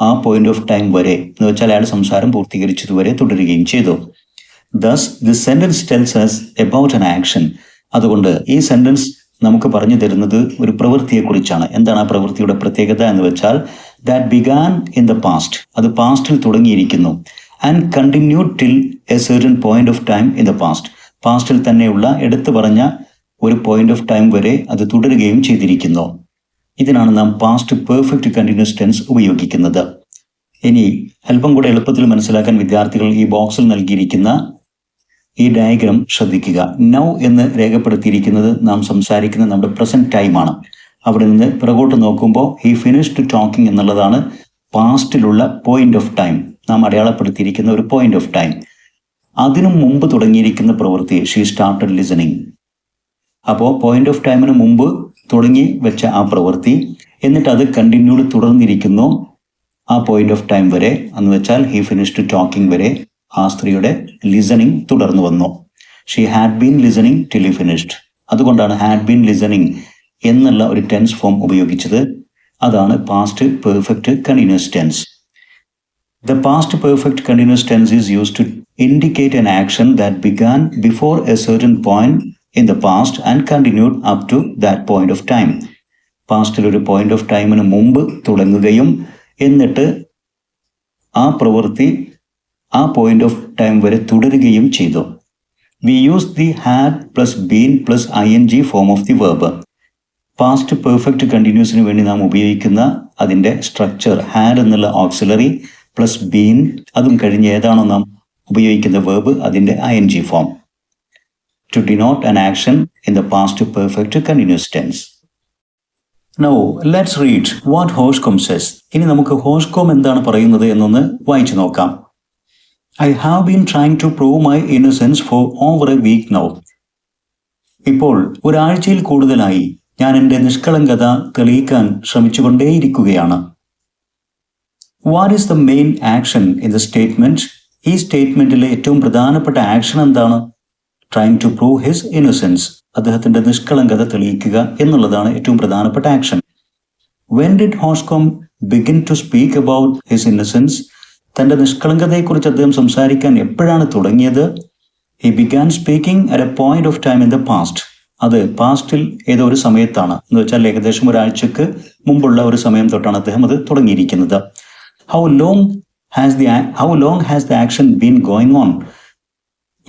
ആ പോയിന്റ് ഓഫ് ടൈം വരെ. എന്ന് വെച്ചാൽ അയാൾ സംസാരം പൂർത്തീകരിച്ചതുവരെ തുടരുകയും ചെയ്തു. Thus, this sentence tells us about an action. അതുകൊണ്ട് ഈ സെന്റൻസ് നമുക്ക് പറഞ്ഞു തരുന്നത് ഒരു പ്രവൃത്തിയെക്കുറിച്ചാണ്. എന്താണ് ആ പ്രവൃത്തിയുടെ പ്രത്യേകത എന്ന് വെച്ചാൽ that began in the past. അത് പാസ്റ്റിൽ തുടങ്ങിയിരിക്കുന്നു. And continued till a certain point of time in the past. പാസ്റ്റിൽ തന്നെയുള്ള എടുത്തു പറഞ്ഞ ഒരു പോയിന്റ് ഓഫ് ടൈം വരെ അത് തുടരുകയും ചെയ്തിരിക്കുന്നു. ഇതിനാണ് നാം പാസ്റ്റ് പെർഫെക്റ്റ് കണ്ടിന്യൂസ് ടെൻസ് ഉപയോഗിക്കുന്നത്. ഇനി അല്പം കൂടെ എളുപ്പത്തിൽ മനസ്സിലാക്കാൻ വിദ്യാർത്ഥികൾ ഈ ബോക്സിൽ നൽകിയിരിക്കുന്ന ഈ ഡയഗ്രാം ശ്രദ്ധിക്കുക. നൗ എന്ന് രേഖപ്പെടുത്തിയിരിക്കുന്നത് നാം സംസാരിക്കുന്ന നമ്മുടെ പ്രസന്റ് ടൈമാണ്. അവിടെ നിന്ന് പിറകോട്ട് നോക്കുമ്പോൾ ഹി ഫിനിഷ്ഡ് ടോക്കിംഗ് എന്നുള്ളതാണ് പാസ്റ്റിലുള്ള പോയിന്റ് ഓഫ് ടൈം. നാം അടയാളപ്പെടുത്തിയിരിക്കുന്ന ഒരു പോയിന്റ് ഓഫ് ടൈം. അതിനു മുമ്പ് തുടങ്ങിയിരിക്കുന്ന പ്രവൃത്തി ഷീ സ്റ്റാർട്ടഡ് ലിസണിങ്. അപ്പോൾ പോയിന്റ് ഓഫ് ടൈമിന് മുമ്പ് തുടങ്ങി വെച്ച ആ പ്രവൃത്തി, എന്നിട്ട് അത് കണ്ടിന്യൂഡ് തുടർന്നിരിക്കുന്നു ആ പോയിന്റ് ഓഫ് ടൈം വരെ. എന്ന് വെച്ചാൽ ഹി ഫിനിഷ്ഡ് ടോക്കിംഗ് വരെ ആ സ്ത്രീയുടെ ലിസണിങ് തുടർന്നു വന്നു. She had been listening till he finished. അതുകൊണ്ടാണ് ഹാഡ് ബീൻ ലിസണിങ് എന്നുള്ള ഒരു ടെൻസ് ഫോം ഉപയോഗിച്ചത്. അതാണ് past perfect continuous tense. The past perfect continuous tense is used to indicate an action that began before a certain point in the past and continued up to that point of time. പാസ്റ്റിൽ ഒരു point of ടൈമിന് മുമ്പ് തുടങ്ങുകയും എന്നിട്ട് ആ പ്രവൃത്തി ആ point of time വരെ തുടരുകയും ചെയ്തു. We use the had plus been plus ING form of the verb. Past perfect കണ്ടിന്യൂസിന് വേണ്ടി നാം ഉപയോഗിക്കുന്ന അതിൻ്റെ സ്ട്രക്ചർ ഹാഡ് എന്നുള്ള ഓക്സിലറി പ്ലസ് ബീൻ, അതും കഴിഞ്ഞ് ഏതാണോ നാം ഉപയോഗിക്കുന്ന വെർബ് അതിൻ്റെ ING form to denote an action in the past perfect continuous tense. Now let's read what Hoshcomb says. ഇനി നമുക്ക് ഹോഷ്കോം എന്താണ് പറയുന്നത് എന്നൊന്ന് വായിച്ചു നോക്കാം. I have been trying to prove my innocence for over a week now. ഇപ്പോൾ ഒരാഴ്ചയിൽ കൂടുതലായി ഞാൻ എൻ്റെ നിഷ്കളങ്കത തെളിയിക്കാൻ ശ്രമിച്ചുകൊണ്ടേയിരിക്കുകയാണ്. What is the main action in the statement? ഈ സ്റ്റേറ്റ്മെന്റിലെ ഏറ്റവും പ്രധാനപ്പെട്ട ആക്ഷൻ എന്താണ്? Trying to prove his innocence. അദ്ദേഹത്തിന്റെ നിഷ്കളങ്കത തെളിയിക്കുക എന്നുള്ളതാണ് ഏറ്റവും പ്രധാനപ്പെട്ട action. When did Hoshcomb begin to speak about his innocence? തൻ്റെ നിഷ്കളങ്കതയെക്കുറിച്ച് അദ്ദേഹം സംസാരിക്കാൻ എപ്പോഴാണ് തുടങ്ങിയത്? He began speaking at a point of time in the past. അത് പാസ്റ്റിൽ ഏതോ ഒരു സമയത്താണ്. എന്ന് വെച്ചാൽ ഏകദേശം ഒരാഴ്ചക്ക് മുമ്പുള്ള ഒരു സമയം തൊട്ടാണ് അദ്ദേഹം അത് തുടങ്ങിയിരിക്കുന്നത്. How long has the action been going on?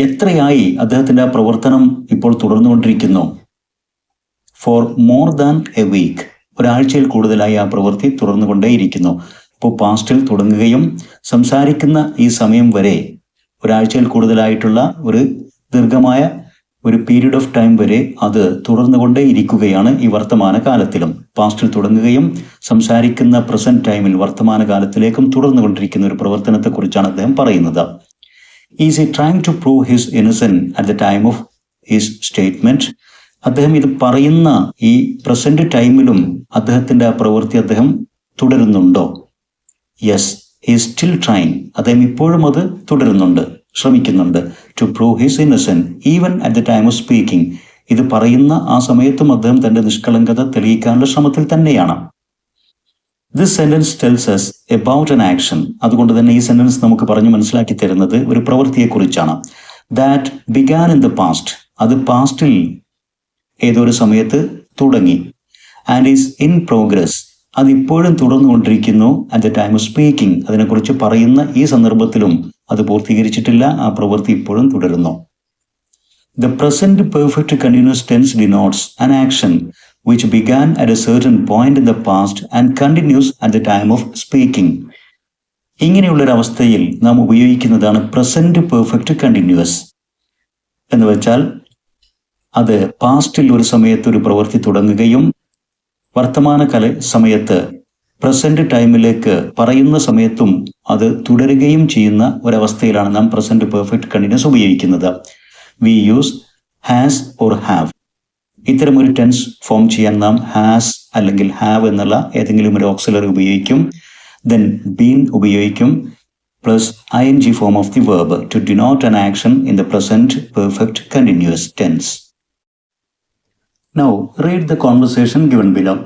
എത്രയായി അദ്ദേഹത്തിൻ്റെ ആ പ്രവർത്തനം ഇപ്പോൾ തുടർന്നുകൊണ്ടിരിക്കുന്നു? For more than a week. ഒരാഴ്ചയിൽ കൂടുതലായി ആ പ്രവൃത്തി തുടർന്നുകൊണ്ടേയിരിക്കുന്നു. ഇപ്പോൾ പാസ്റ്റിൽ തുടങ്ങുകയും സംസാരിക്കുന്ന ഈ സമയം വരെ ഒരാഴ്ചയിൽ കൂടുതലായിട്ടുള്ള ഒരു ദീർഘമായ ഒരു പീരീഡ് ഓഫ് ടൈം വരെ അത് തുടർന്നുകൊണ്ടേ ഇരിക്കുകയാണ് ഈ വർത്തമാന കാലത്തിലും. പാസ്റ്റിൽ തുടങ്ങുകയും സംസാരിക്കുന്ന പ്രസന്റ് ടൈമിൽ വർത്തമാന കാലത്തിലേക്കും തുടർന്നുകൊണ്ടിരിക്കുന്ന ഒരു പ്രവർത്തനത്തെക്കുറിച്ചാണ് അദ്ദേഹം പറയുന്നത്. Is he trying to prove his innocence at the time of his statement? അദ്ദേഹം ഇത് പറയുന്ന ഈ പ്രസന്റ് ടൈമിലും അദ്ദേഹത്തിന്റെ ആ പ്രവൃത്തി അദ്ദേഹം തുടരുന്നുണ്ടോ? Yes, he is still trying. അദ്ദേഹം ഇപ്പോഴും അത് തുടരുന്നുണ്ട്, ശ്രമിക്കുന്നുണ്ട്. To prove his innocence even at the time of speaking. ഇത് പറയുന്ന ആ സമയത്തും അദ്ദേഹം തന്റെ നിഷ്കളങ്കത തെളിയിക്കാനുള്ള ശ്രമത്തിൽ തന്നെയാണ്. This sentence tells us about an action. അതുകൊണ്ട് തന്നെ ഈ സെന്റൻസ് നമുക്ക് പറഞ്ഞു മനസ്സിലാക്കി തരുന്നത് ഒരു പ്രവൃത്തിയെക്കുറിച്ചാണ്. That began in the past. അത് പാസ്റ്റിൽ ഏതൊരു സമയത്ത് തുടങ്ങി. And is in progress. അത് ഇപ്പോഴും തുടർന്നുകൊണ്ടിരിക്കുന്നു. At the time of speaking. അതിനെക്കുറിച്ച് പറയുന്ന ഈ സന്ദർഭത്തിലും അത് പൂർത്തീകരിച്ചിട്ടില്ല, ആ പ്രവൃത്തി ഇപ്പോഴും തുടരുന്നു. The present perfect continuous tense denotes an action which began at a certain point in the past and continues at the time of speaking. ഇങ്ങനെയുള്ളൊരവസ്ഥയിൽ നാം ഉപയോഗിക്കുന്നതാണ് പ്രസന്റ് പെർഫെക്റ്റ് കണ്ടിന്യൂസ് എന്ന് വെച്ചാൽ അത് പാസ്റ്റിൽ ഒരു സമയത്ത് ഒരു പ്രവൃത്തി തുടങ്ങുകയും വർത്തമാനകാല സമയത്ത് പ്രസന്റ് ടൈമിലേക്ക് പറയുന്ന സമയത്തും അത് തുടരുകയും ചെയ്യുന്ന ഒരവസ്ഥയിലാണ് നാം പ്രസന്റ് പെർഫെക്റ്റ് കണ്ടിന്യൂസ് ഉപയോഗിക്കുന്നത്. We use has or have. ഇത്തരം ഒരു ടെൻസ് ഫോം ചെയ്യാൻ നാം ഹാസ് അല്ലെങ്കിൽ ഹാവ് എന്നുള്ള ഏതെങ്കിലും ഒരു ഓക്സിലറി ഉപയോഗിക്കും. ദെൻ ബീൻ ഉപയോഗിക്കും plus ing form of the verb to denote an action in the present perfect continuous tense. Now read the conversation given below.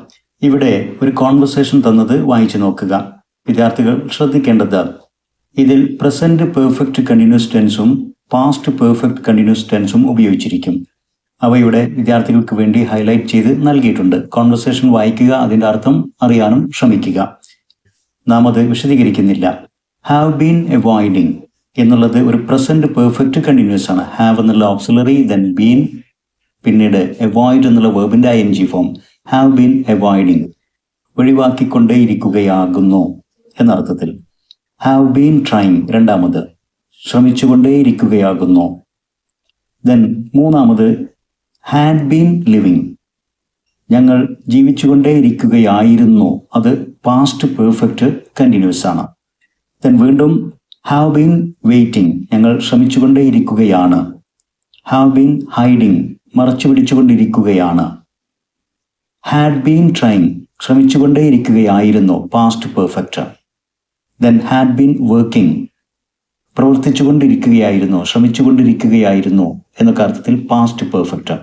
ഇവിടെ ഒരു കോൺവെർസേഷൻ തന്നത് വായിച്ചു നോക്കുക. വിദ്യാർത്ഥികൾ ശ്രദ്ധിക്കേണ്ടത് ഇതിൽ പ്രസന്റ് പെർഫെക്റ്റ് കണ്ടിന്യൂസ് ടെൻസും പാസ്റ്റ് പെർഫെക്റ്റ് കണ്ടിന്യൂസ് ടെൻസും ഉപയോഗിച്ചിരിക്കും. അവയുടെ വിദ്യാർത്ഥികൾക്ക് വേണ്ടി ഹൈലൈറ്റ് ചെയ്ത് നൽകിയിട്ടുണ്ട്. കോൺവെർസേഷൻ വായിക്കുക, അതിൻ്റെ അർത്ഥം അറിയാനും ശ്രമിക്കുക. നാം അത് വിശദീകരിക്കുന്നില്ല. ഹാവ് ബീൻ അവോയ്ഡിങ് എന്നുള്ളത് ഒരു പ്രസന്റ് പെർഫെക്റ്റ് കണ്ടിന്യൂസ് ആണ്. ഹാവ് എന്നുള്ള ഓക്സിലറി, ദെൻ ബീൻ, പിന്നീട് അവോയ്ഡ് എന്നുള്ള വേർബിന്റെ ing form. Have been avoiding, ഒഴിവാക്കിക്കൊണ്ടേയിരിക്കുകയാകുന്നു എന്നർത്ഥത്തിൽ. ഹാവ് ബീൻ ട്രൈങ്, രണ്ടാമത് ശ്രമിച്ചുകൊണ്ടേയിരിക്കുകയാകുന്നു. ദെൻ മൂന്നാമത് ഹാഡ് ബീൻ ലിവിങ്, ഞങ്ങൾ ജീവിച്ചുകൊണ്ടേയിരിക്കുകയായിരുന്നു, അത് പാസ്റ്റ് പെർഫെക്റ്റ് കണ്ടിന്യൂസ് ആണ്. ദെൻ വീണ്ടും ഹാവ് ബീൻ വെയിറ്റിംഗ്, ഞങ്ങൾ ശ്രമിച്ചുകൊണ്ടേയിരിക്കുകയാണ്. ഹാവ് ബീൻ ഹൈഡിങ്, മറച്ചു പിടിച്ചുകൊണ്ടിരിക്കുകയാണ്. ഹാഡ് ബീൻ ട്രൈങ്, ശ്രമിച്ചുകൊണ്ടേയിരിക്കുകയായിരുന്നു, past perfect. Then had been working, പ്രവർത്തിച്ചുകൊണ്ടിരിക്കുകയായിരുന്നു, ശ്രമിച്ചുകൊണ്ടിരിക്കുകയായിരുന്നു എന്നൊക്കെ അർത്ഥത്തിൽ past perfect.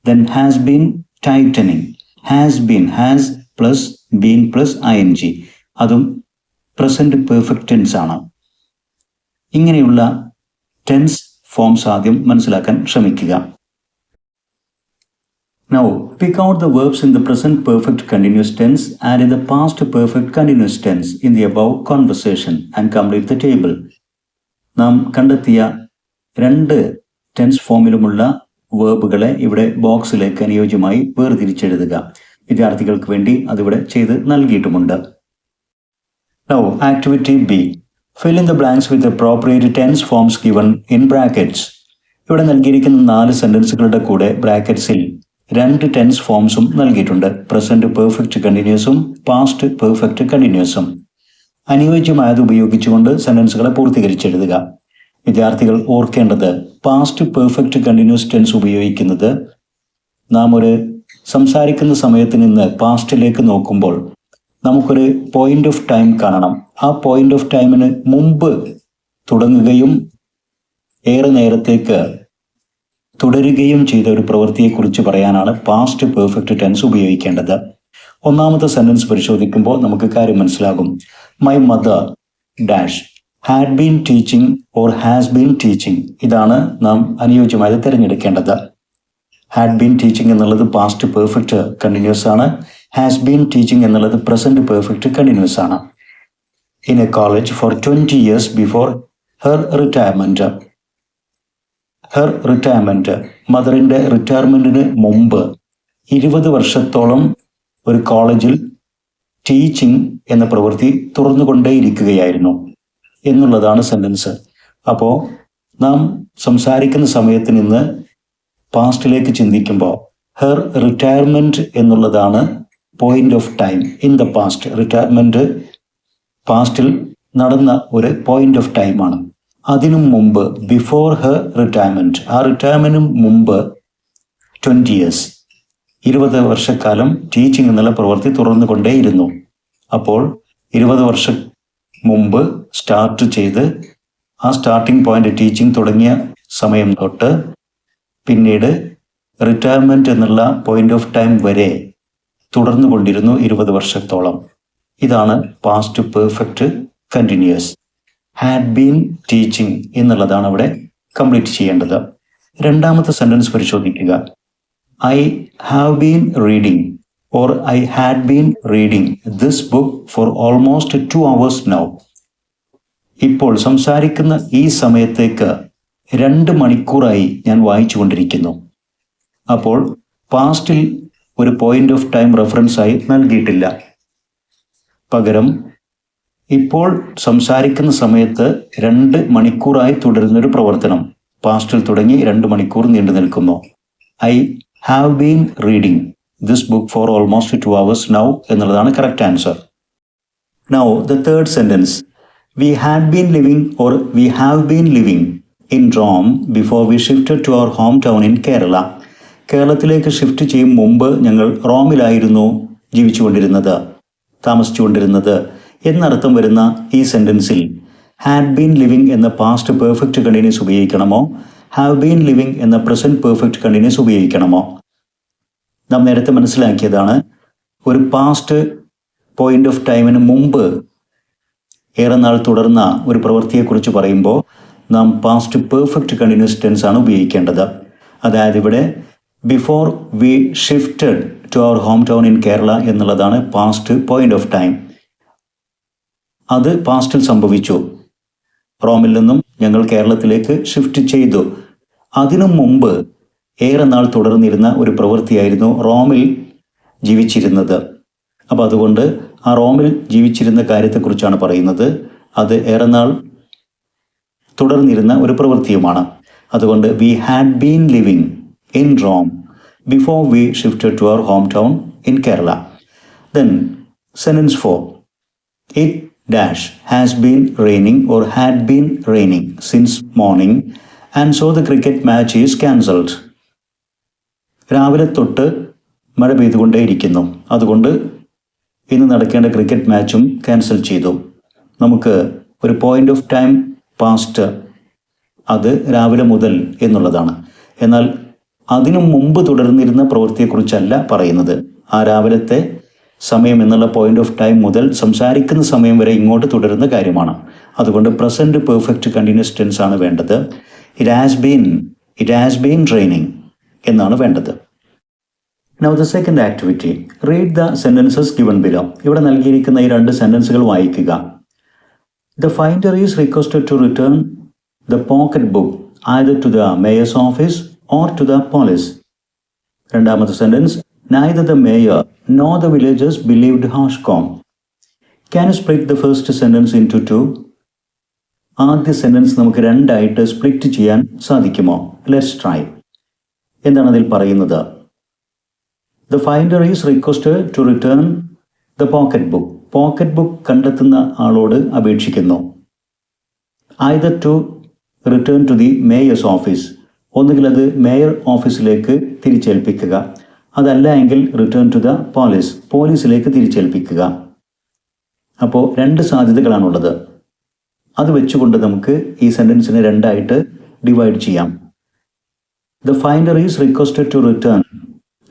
Then has been tightening, has been, has plus been plus ing, അതും പ്രസന്റ് പെർഫെക്റ്റ് ടെൻസ് ആണ്. ഇങ്ങനെയുള്ള ടെൻസ് ഫോംസ് ആദ്യം മനസ്സിലാക്കാൻ ശ്രമിക്കുക. Now pick out the verbs in the present perfect continuous tense and in the past perfect continuous tense in the above conversation and complete the table. നാം കണ്ടെത്തിയ രണ്ട് tense ഫോമിലുമുള്ള വേർബുകളെ ഇവിടെ ബോക്സിലേക്ക് അനുയോജ്യമായി വേർതിരിച്ചെഴുതുക. വിദ്യാർത്ഥികൾക്ക് വേണ്ടി അതിവിടെ ചെയ്ത് നൽകിയിട്ടുമുണ്ട്. Now activity B. Fill in the blanks with the appropriate tense forms given in brackets. ഇവിടെ നൽകിയിരിക്കുന്ന 4 സെന്റൻസുകളുടെ കൂടെ ബ്രാക്കറ്റ്സിൽ 2 ടെൻസ് ഫോംസും നൽകിയിട്ടുണ്ട്. പ്രസന്റ് പെർഫെക്റ്റ് കണ്ടിന്യൂസും പാസ്റ്റ് പെർഫെക്റ്റ് കണ്ടിന്യൂസും. അനുയോജ്യമായത് ഉപയോഗിച്ചുകൊണ്ട് സെന്റൻസുകളെ പൂർത്തീകരിച്ചെഴുതുക. വിദ്യാർത്ഥികൾ ഓർക്കേണ്ടത് പാസ്റ്റ് പെർഫെക്റ്റ് കണ്ടിന്യൂസ് ടെൻസ് ഉപയോഗിക്കുന്നത് നാം ഒരു സംസാരിക്കുന്ന സമയത്ത് നിന്ന് പാസ്റ്റിലേക്ക് നോക്കുമ്പോൾ നമുക്കൊരു പോയിന്റ് ഓഫ് ടൈം കാണണം. ആ പോയിന്റ് ഓഫ് ടൈമിന് മുമ്പ് തുടങ്ങുകയും ഏറെ നേരത്തേക്ക് തുടരുകയും ചെയ്ത ഒരു പ്രവൃത്തിയെക്കുറിച്ച് പറയാനാണ് പാസ്റ്റ് പെർഫെക്റ്റ് ടെൻസ് ഉപയോഗിക്കേണ്ടത്. ഒന്നാമത്തെ സെന്റൻസ് പരിശോധിക്കുമ്പോൾ നമുക്ക് കാര്യം മനസ്സിലാകും. My mother dash had been teaching or has been teaching. ഇതാണ് നാം അനുയോജ്യമായത് തിരഞ്ഞെടുക്കേണ്ടത്. ഹാഡ് ബീൻ ടീച്ചിങ് എന്നുള്ളത് പാസ്റ്റ് പെർഫെക്റ്റ് കണ്ടിന്യൂസ് ആണ്. ഹാസ് ബീൻ ടീച്ചിങ് എന്നുള്ളത് പ്രസന്റ് പെർഫെക്റ്റ് കണ്ടിന്യൂസ് ആണ്. In a college for 20 years before her retirement. Her retirement, മദറിന്റെ റിട്ടയർമെന്റിന് മുമ്പ് 20 വർഷത്തോളം ഒരു കോളേജിൽ ടീച്ചിങ് എന്ന പ്രവൃത്തി തുറന്നുകൊണ്ടേയിരിക്കുകയായിരുന്നു എന്നുള്ളതാണ് സെന്റൻസ്. അപ്പോൾ നാം സംസാരിക്കുന്ന സമയത്ത് നിന്ന് പാസ്റ്റിലേക്ക് ചിന്തിക്കുമ്പോൾ ഹെർ റിട്ടയർമെന്റ് എന്നുള്ളതാണ് point of time in the past. Retirement പാസ്റ്റിൽ നടന്ന ഒരു പോയിന്റ് ഓഫ് ടൈമാണ്. അതിനു മുമ്പ് ബിഫോർ ഹെർ റിട്ടയർമെന്റ്, ആ റിട്ടയർമെന്റിന് മുമ്പ് 20 years 20 വർഷക്കാലം ടീച്ചിങ് എന്നുള്ള പ്രവൃത്തി തുറന്നുകൊണ്ടേയിരുന്നു. അപ്പോൾ 20 വർഷം മുമ്പ് സ്റ്റാർട്ട് ചെയ്ത് ആ സ്റ്റാർട്ടിംഗ് പോയിന്റ് ടീച്ചിങ് തുടങ്ങിയ സമയം തൊട്ട് പിന്നീട് റിട്ടയർമെന്റ് എന്നുള്ള പോയിന്റ് ഓഫ് ടൈം വരെ തുടർന്നു കൊണ്ടിരുന്നു 20 വർഷത്തോളം. ഇതാണ് past perfect continuous. Had been teaching എന്നുള്ളതാണ് അവിടെ കംപ്ലീറ്റ് ചെയ്യേണ്ടത്. രണ്ടാമത്തെ സെന്റൻസ് പരിശോധിക്കുക. I have been reading or I had been reading this book for almost 2 hours now. ഇപ്പോൾ സംസാരിക്കുന്ന ഈ സമയത്തേക്ക് 2 മണിക്കൂറായി ഞാൻ വായിച്ചു കൊണ്ടിരിക്കുന്നു. അപ്പോൾ പാസ്റ്റിൽ ഒരു പോയിന്റ് ഓഫ് ടൈം റെഫറൻസായി നൽകിയിട്ടില്ല. പകരം ഇപ്പോൾ സംസാരിക്കുന്ന സമയത്ത് 2 മണിക്കൂറായി തുടരുന്നൊരു പ്രവർത്തനം പാസ്റ്റിൽ തുടങ്ങി 2 മണിക്കൂർ നീണ്ടു നിൽക്കുന്നു. I have been reading this book for almost 2 hours now എന്നുള്ളതാണ് correct answer. Now the third sentence, we had been living or we have been living in Rome before we shifted to our hometown in Kerala. കേരളത്തിലേക്ക് shift ചെയ്യും മുമ്പ് ഞങ്ങൾ റോമിലായിരുന്നു താമസിച്ചുകൊണ്ടിരുന്നത് എന്നർത്ഥം വരുന്ന ഈ സെന്റൻസിൽ ഹാഡ് ബീൻ ലിവിംഗ് എന്ന പാസ്റ്റ് പെർഫെക്റ്റ് കണ്ടിന്യൂസ് ഉപയോഗിക്കണമോ, ഹാവ് ബീൻ ലിവിംഗ് എന്ന പ്രസന്റ് പെർഫെക്റ്റ് കണ്ടിന്യൂസ് ഉപയോഗിക്കണമോ? നാം നേരത്തെ മനസ്സിലാക്കിയതാണ്, ഒരു പാസ്റ്റ് പോയിന്റ് ഓഫ് ടൈമിന് മുമ്പ് ഏറെ നാൾ തുടർന്ന ഒരു പ്രവൃത്തിയെക്കുറിച്ച് പറയുമ്പോൾ നാം പാസ്റ്റ് പെർഫെക്റ്റ് കണ്ടിന്യൂസ് ടെൻസ് ആണ് ഉപയോഗിക്കേണ്ടത്. അതായത് ഇവിടെ before we shifted to our home town in Kerala എന്നുള്ളതാണ് പാസ്റ്റ് പോയിന്റ് ഓഫ് ടൈം. അത് പാസ്റ്റിൽ സംഭവിച്ചു. റോമിൽ നിന്നും ഞങ്ങൾ കേരളത്തിലേക്ക് ഷിഫ്റ്റ് ചെയ്തു. അതിനു മുമ്പ് ഏറെ നാൾ തുടർന്നിരുന്ന ഒരു പ്രവൃത്തിയായിരുന്നു റോമിൽ ജീവിച്ചിരുന്നത്. അപ്പോൾ അതുകൊണ്ട് ആ റോമിൽ ജീവിച്ചിരുന്ന കാര്യത്തെക്കുറിച്ചാണ് പറയുന്നത്. അത് ഏറെ നാൾ തുടർന്നിരുന്ന ഒരു പ്രവൃത്തിയുമാണ്. അതുകൊണ്ട് we had been living in Rome before we shifted to our home town in Kerala. Then sentence 4, it dash has been raining or had been raining since morning and so the cricket match is cancelled. രാവിലെ തൊട്ട് മഴ പെയ്തുകൊണ്ടേയിരിക്കുന്നു, അതുകൊണ്ട് ഇന്ന് നടക്കേണ്ട cricket മാച്ചും cancel ചെയ്തു. നമുക്ക് ഒരു point of time past അത് രാവിലെ മുതൽ എന്നുള്ളതാണ്. എന്നാൽ അതിനു മുമ്പ് തുടർന്നിരുന്ന പ്രവൃത്തിയെക്കുറിച്ചല്ല പറയുന്നത്. ആ രാവിലത്തെ സമയം എന്നുള്ള പോയിന്റ് ഓഫ് ടൈം മുതൽ സംസാരിക്കുന്ന സമയം വരെ ഇങ്ങോട്ട് തുടരുന്ന കാര്യമാണ്. അതുകൊണ്ട് പ്രസന്റ് പെർഫെക്റ്റ് കണ്ടിന്യൂസ് ടെൻസ് ആണ് വേണ്ടത്. ഇറ്റ് ഹാസ് ബീൻ ട്രെയിനിങ് എന്നാണ് വേണ്ടത്. Now the second activity, read the sentences given below. ഇവിടെ നൽകിയിരിക്കുന്ന ഈ 2 സെന്റൻസുകൾ വായിക്കുക. The finder is requested to return the pocket book either to the mayor's office or to the police. രണ്ടാമത്തെ sentence, neither the mayor nor the villagers believed Hoshcombe. Can you split the first sentence into 2? ആദ്യ sentence നമുക്ക് 2 ആയിട്ട് split ചെയ്യാൻ സാധിക്കുമോ? Let's try. എന്താണ് അതിൽ പറയുന്നത്? The finder is requested to return the pocket book. Pocket book കണ്ടെത്തുന്ന ആളോട് അപേക്ഷിക്കുന്നു. either to return to the mayor's office, ഒന്നുകിൽ അത് മേയർ ഓഫീസിലേക്ക് തിരിച്ചേൽപ്പിക്കുക, അതല്ല എങ്കിൽ റിട്ടേൺ ടു ദ പോലീസ്, പോലീസിലേക്ക് തിരിച്ചേൽപ്പിക്കുക. അപ്പോൾ 2 സാധ്യതകളാണുള്ളത്. അത് വെച്ചുകൊണ്ട് നമുക്ക് ഈ സെൻറ്റൻസിനെ 2 ആയിട്ട് ഡിവൈഡ് ചെയ്യാം. The finder is requested to return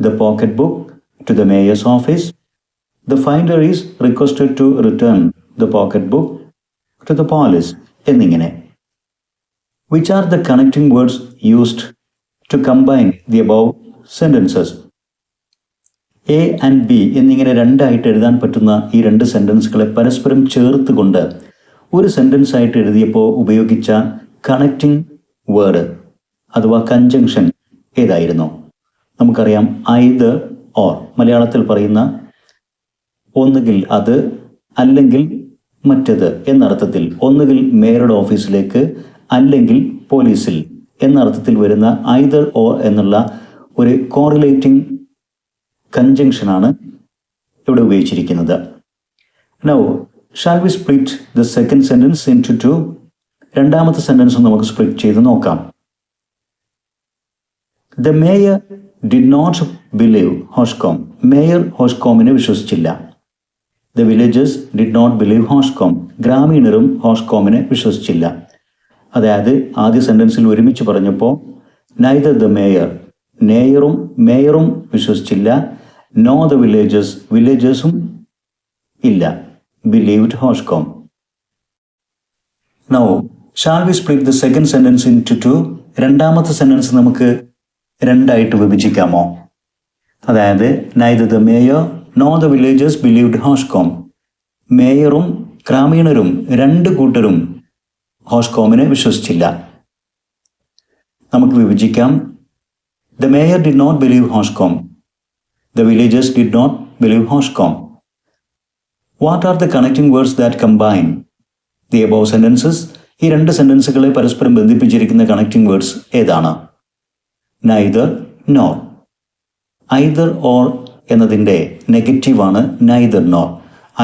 the pocket book to the mayor's office. The finder is requested to return the pocket book to the police. എന്നിങ്ങനെ. Which are the connecting words used to combine the above sentences? A and B എന്നിങ്ങനെ 2 ആയിട്ട് എഴുതാൻ പറ്റുന്ന ഈ 2 സെൻറ്റൻസുകളെ പരസ്പരം ചേർത്തുകൊണ്ട് ഒരു sentence ആയിട്ട് എഴുതിയപ്പോൾ ഉപയോഗിച്ച കണക്റ്റിംഗ് വേർഡ് അഥവാ കൺജങ്ഷൻ ഏതായിരുന്നു? നമുക്കറിയാം either or, മലയാളത്തിൽ പറയുന്ന ഒന്നുകിൽ അത് അല്ലെങ്കിൽ മറ്റത് എന്നർത്ഥത്തിൽ, ഒന്നുകിൽ മേയറുടെ ഓഫീസിലേക്ക് അല്ലെങ്കിൽ പോലീസിൽ എന്നർത്ഥത്തിൽ വരുന്ന either or എന്നുള്ള ഒരു കോറിലേറ്റിംഗ് കൺജങ്ഷനാണ് ഇവിടെ ഉപയോഗിച്ചിരിക്കുന്നത്. Now, shall we split the second sentence into 2? രണ്ടാമത്തെ സെന്റൻസ് നമുക്ക് സ്പ്ലിറ്റ് ചെയ്ത് നോക്കാം. The mayor did not believe Hoshcombe. Mayor ഹോഷ്കോമിനെ വിശ്വസിച്ചില്ല. The villagers did not believe Hoshcombe. ഗ്രാമീണരും ഹോഷ്കോമിനെ വിശ്വസിച്ചില്ല. അതായത് ആദ്യ സെന്റൻസിൽ ഒരുമിച്ച് പറഞ്ഞപ്പോൾ neither the mayor, മേയറും വിശ്വസിച്ചില്ല, nor the villagers, വില്ലേജേഴ്സും ഇല്ല, believed Hoshcombe. Now, shall we split the second sentence into 2? രണ്ടാമത്തെ സെന്റൻസ് നമുക്ക് 2 ആയിട്ട് വിഭജിക്കാമോ? അതായത് neither the mayor nor the villagers believed Hoshcombe. മേയറും ഗ്രാമീണരും 2 കൂട്ടരും ഹോഷ്കോമിനെ വിശ്വസിച്ചില്ല. നമുക്ക് വിഭജിക്കാം. The mayor did not believe Hoshcom. The villagers did not believe Hoshcom. What are the connecting words that combine the above sentences? ഈ രണ്ട് സെന്റൻസുകളെ പരസ്പരം ബന്ധിപ്പിച്ചിരിക്കുന്ന കണക്റ്റിംഗ് വേർഡ്സ് ഏതാണ്? Neither, nor. Either or എന്നതിൻ്റെ നെഗറ്റീവാണ് നൈദർ നോർ.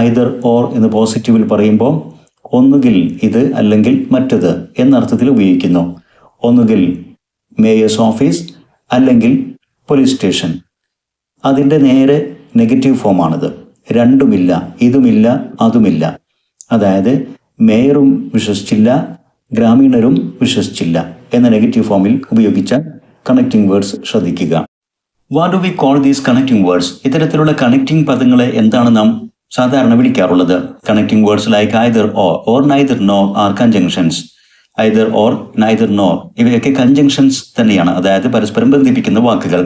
ഐദർ ഓർ എന്ന് പോസിറ്റീവിൽ പറയുമ്പോൾ ഒന്നുകിൽ ഇത് അല്ലെങ്കിൽ മറ്റത് എന്നർത്ഥത്തിൽ ഉപയോഗിക്കുന്നു. ഒന്നുകിൽ മേയേഴ്സ് ഓഫീസ് അല്ലെങ്കിൽ പോലീസ് സ്റ്റേഷൻ. അതിൻ്റെ നേരെ നെഗറ്റീവ് ഫോമാണിത്. രണ്ടുമില്ല, ഇതുമില്ല, അതുമില്ല. അതായത് മേയറും വിശ്വസിച്ചില്ല, ഗ്രാമീണരും വിശ്വസിച്ചില്ല എന്ന നെഗറ്റീവ് ഫോമിൽ ഉപയോഗിച്ച കണക്റ്റിംഗ് വേർഡ്സ് ശ്രദ്ധിക്കുക. What do we call these connecting words? ഇത്തരത്തിലുള്ള കണക്റ്റിംഗ് പദങ്ങളെ എന്താണ് നാം സാധാരണ വിളിക്കാറുള്ളത്? Connecting words like either or neither nor are conjunctions. Either or, neither nor ഇവയൊക്കെ കൺജങ്ഷൻസ് തന്നെയാണ്, അതായത് പരസ്പരം ബന്ധിപ്പിക്കുന്ന വാക്കുകൾ.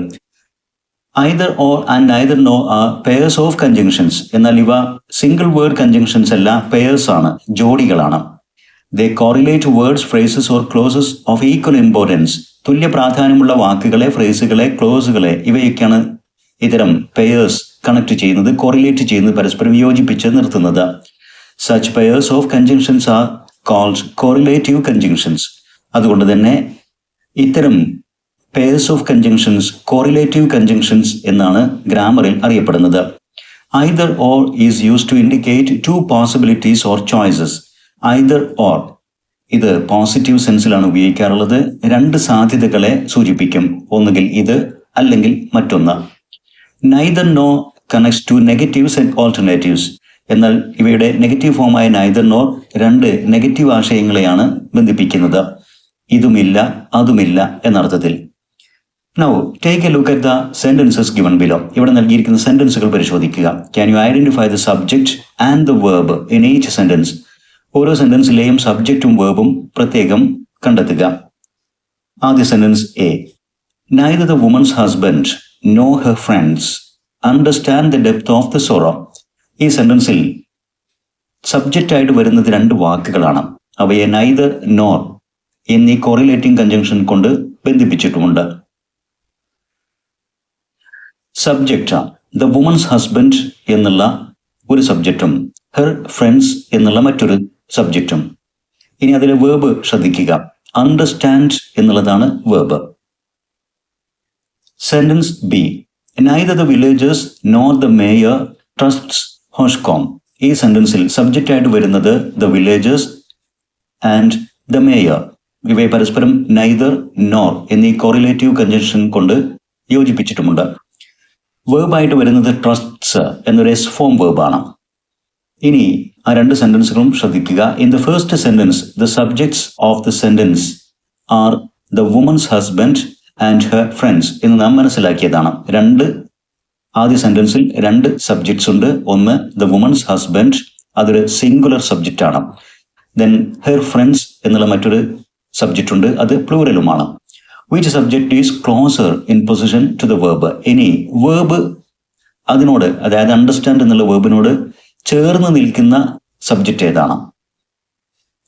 Either or and neither nor are pairs of conjunctions. എന്നാൽ ഇവ സിംഗിൾ വേർഡ് കൺജങ്ഷൻസ് അല്ല, പെയർസ് ആണ്, ജോഡികളാണ്. They correlate words, phrases or clauses of equal importance. തുല്യ പ്രാധാന്യമുള്ള വാക്കുകളെ, ഫ്രേസുകളെ, ക്ലോസുകളെ ഇവയൊക്കെയാണ് ഇത്തരം പെയർസ് കണക്ട് ചെയ്യുന്നത്, കോറിലേറ്റ് ചെയ്യുന്നത്, പരസ്പരം യോജിപ്പിച്ച് നിർത്തുന്നത്. Such pairs of conjunctions are called correlative conjunctions. അതുകൊണ്ട് തന്നെ ഇത്തരം pairs of conjunctions correlative conjunctions എന്നാണ് ഗ്രാമറിൽ അറിയപ്പെടുന്നത്. Either or is used to indicate two possibilities or choices. Either or ഇത് പോസിറ്റീവ് സെൻസിലാണ് ഉപയോഗിക്കാറുള്ളത്. രണ്ട് സാധ്യതകളെ സൂചിപ്പിക്കും, ഒന്നുകിൽ ഇത് അല്ലെങ്കിൽ മറ്റൊന്ന്. Neither nor connects two negatives and alternatives. എന്നാൽ ഇവയുടെ നെഗറ്റീവ് ഫോമായ നൈദർ നോർ രണ്ട് നെഗറ്റീവ് ആശയങ്ങളെയാണ് ബന്ധിപ്പിക്കുന്നത്, ഇതുമില്ല അതുമില്ല എന്നർത്ഥത്തിൽ. Now take a look at the sentences given below. ഇവിടെ നൽകിയിരിക്കുന്ന സെന്റൻസുകൾ പരിശോധിക്കുക. Can you identify the subject and the verb in each sentence? ഓരോ സെന്റൻസിലെയും സബ്ജക്റ്റും വേർബും പ്രത്യേകം കണ്ടെത്തുക. ആദ്യ sentence A. Neither the woman's husband nor her friends understand the depth of the sorrow. ഈ സെന്റൻസിൽ subject ആയിട്ട് വരുന്നത് രണ്ട് വാക്കുകളാണ്. അവയെ നൈദർ നോർ എന്നീ കോറിലേറ്റിംഗ് കൺജങ്ഷൻ കൊണ്ട് ബന്ധിപ്പിച്ചിട്ടുമുണ്ട്. സബ്ജക്റ്റ് ദ വുമൻസ് ഹസ്ബൻഡ് എന്നുള്ള ഒരു സബ്ജക്റ്റും ഹെർ ഫ്രണ്ട്സ് എന്നുള്ള മറ്റൊരു സബ്ജക്റ്റും. ഇനി അതിലെ വേർബ് ശ്രദ്ധിക്കുക. അണ്ടർസ്റ്റാൻഡ് എന്നുള്ളതാണ് verb. Sentence B. Neither the villagers nor the mayor trusts Hoshcom. ഈ സെന്റൻസിൽ സബ്ജക്റ്റ് ആയിട്ട് വരുന്നത് the villagers and the mayor. ഇവയെ പരസ്പരം നൈദർ നോർ എന്നീ കോറിലേറ്റീവ് കൺജങ്ഷൻ കൊണ്ട് യോജിപ്പിച്ചിട്ടുമുണ്ട്. വേർബായിട്ട് വരുന്നത് ട്രസ്റ്റ്സ് എന്നൊരു എസ് ഫോം വേർബാണ്. ഇനി ആ രണ്ട് സെന്റൻസുകളും ശ്രദ്ധിക്കുക. In the first sentence the subjects of the sentence are the woman's husband and her friends എന്ന് നാം മനസ്സിലാക്കിയതാണ്. ആദ്യ സെന്റൻസിൽ രണ്ട് സബ്ജക്ട്സ് ഉണ്ട്. ഒന്ന് ദ വുമൻസ് ഹസ്ബൻഡ്, അതൊരു സിംഗുലർ സബ്ജക്റ്റ് ആണ്. ദെൻ ഹെർ ഫ്രണ്ട്സ് എന്നുള്ള മറ്റൊരു സബ്ജക്റ്റ് ഉണ്ട്, അത് പ്ലൂറലുമാണ്. Which subject is closer in position to the verb? ഇനി വേർബ് അതിനോട്, അതായത് അണ്ടർസ്റ്റാൻഡ് എന്നുള്ള വേർബിനോട് ചേർന്ന് നിൽക്കുന്ന സബ്ജക്റ്റ് ഏതാണ്?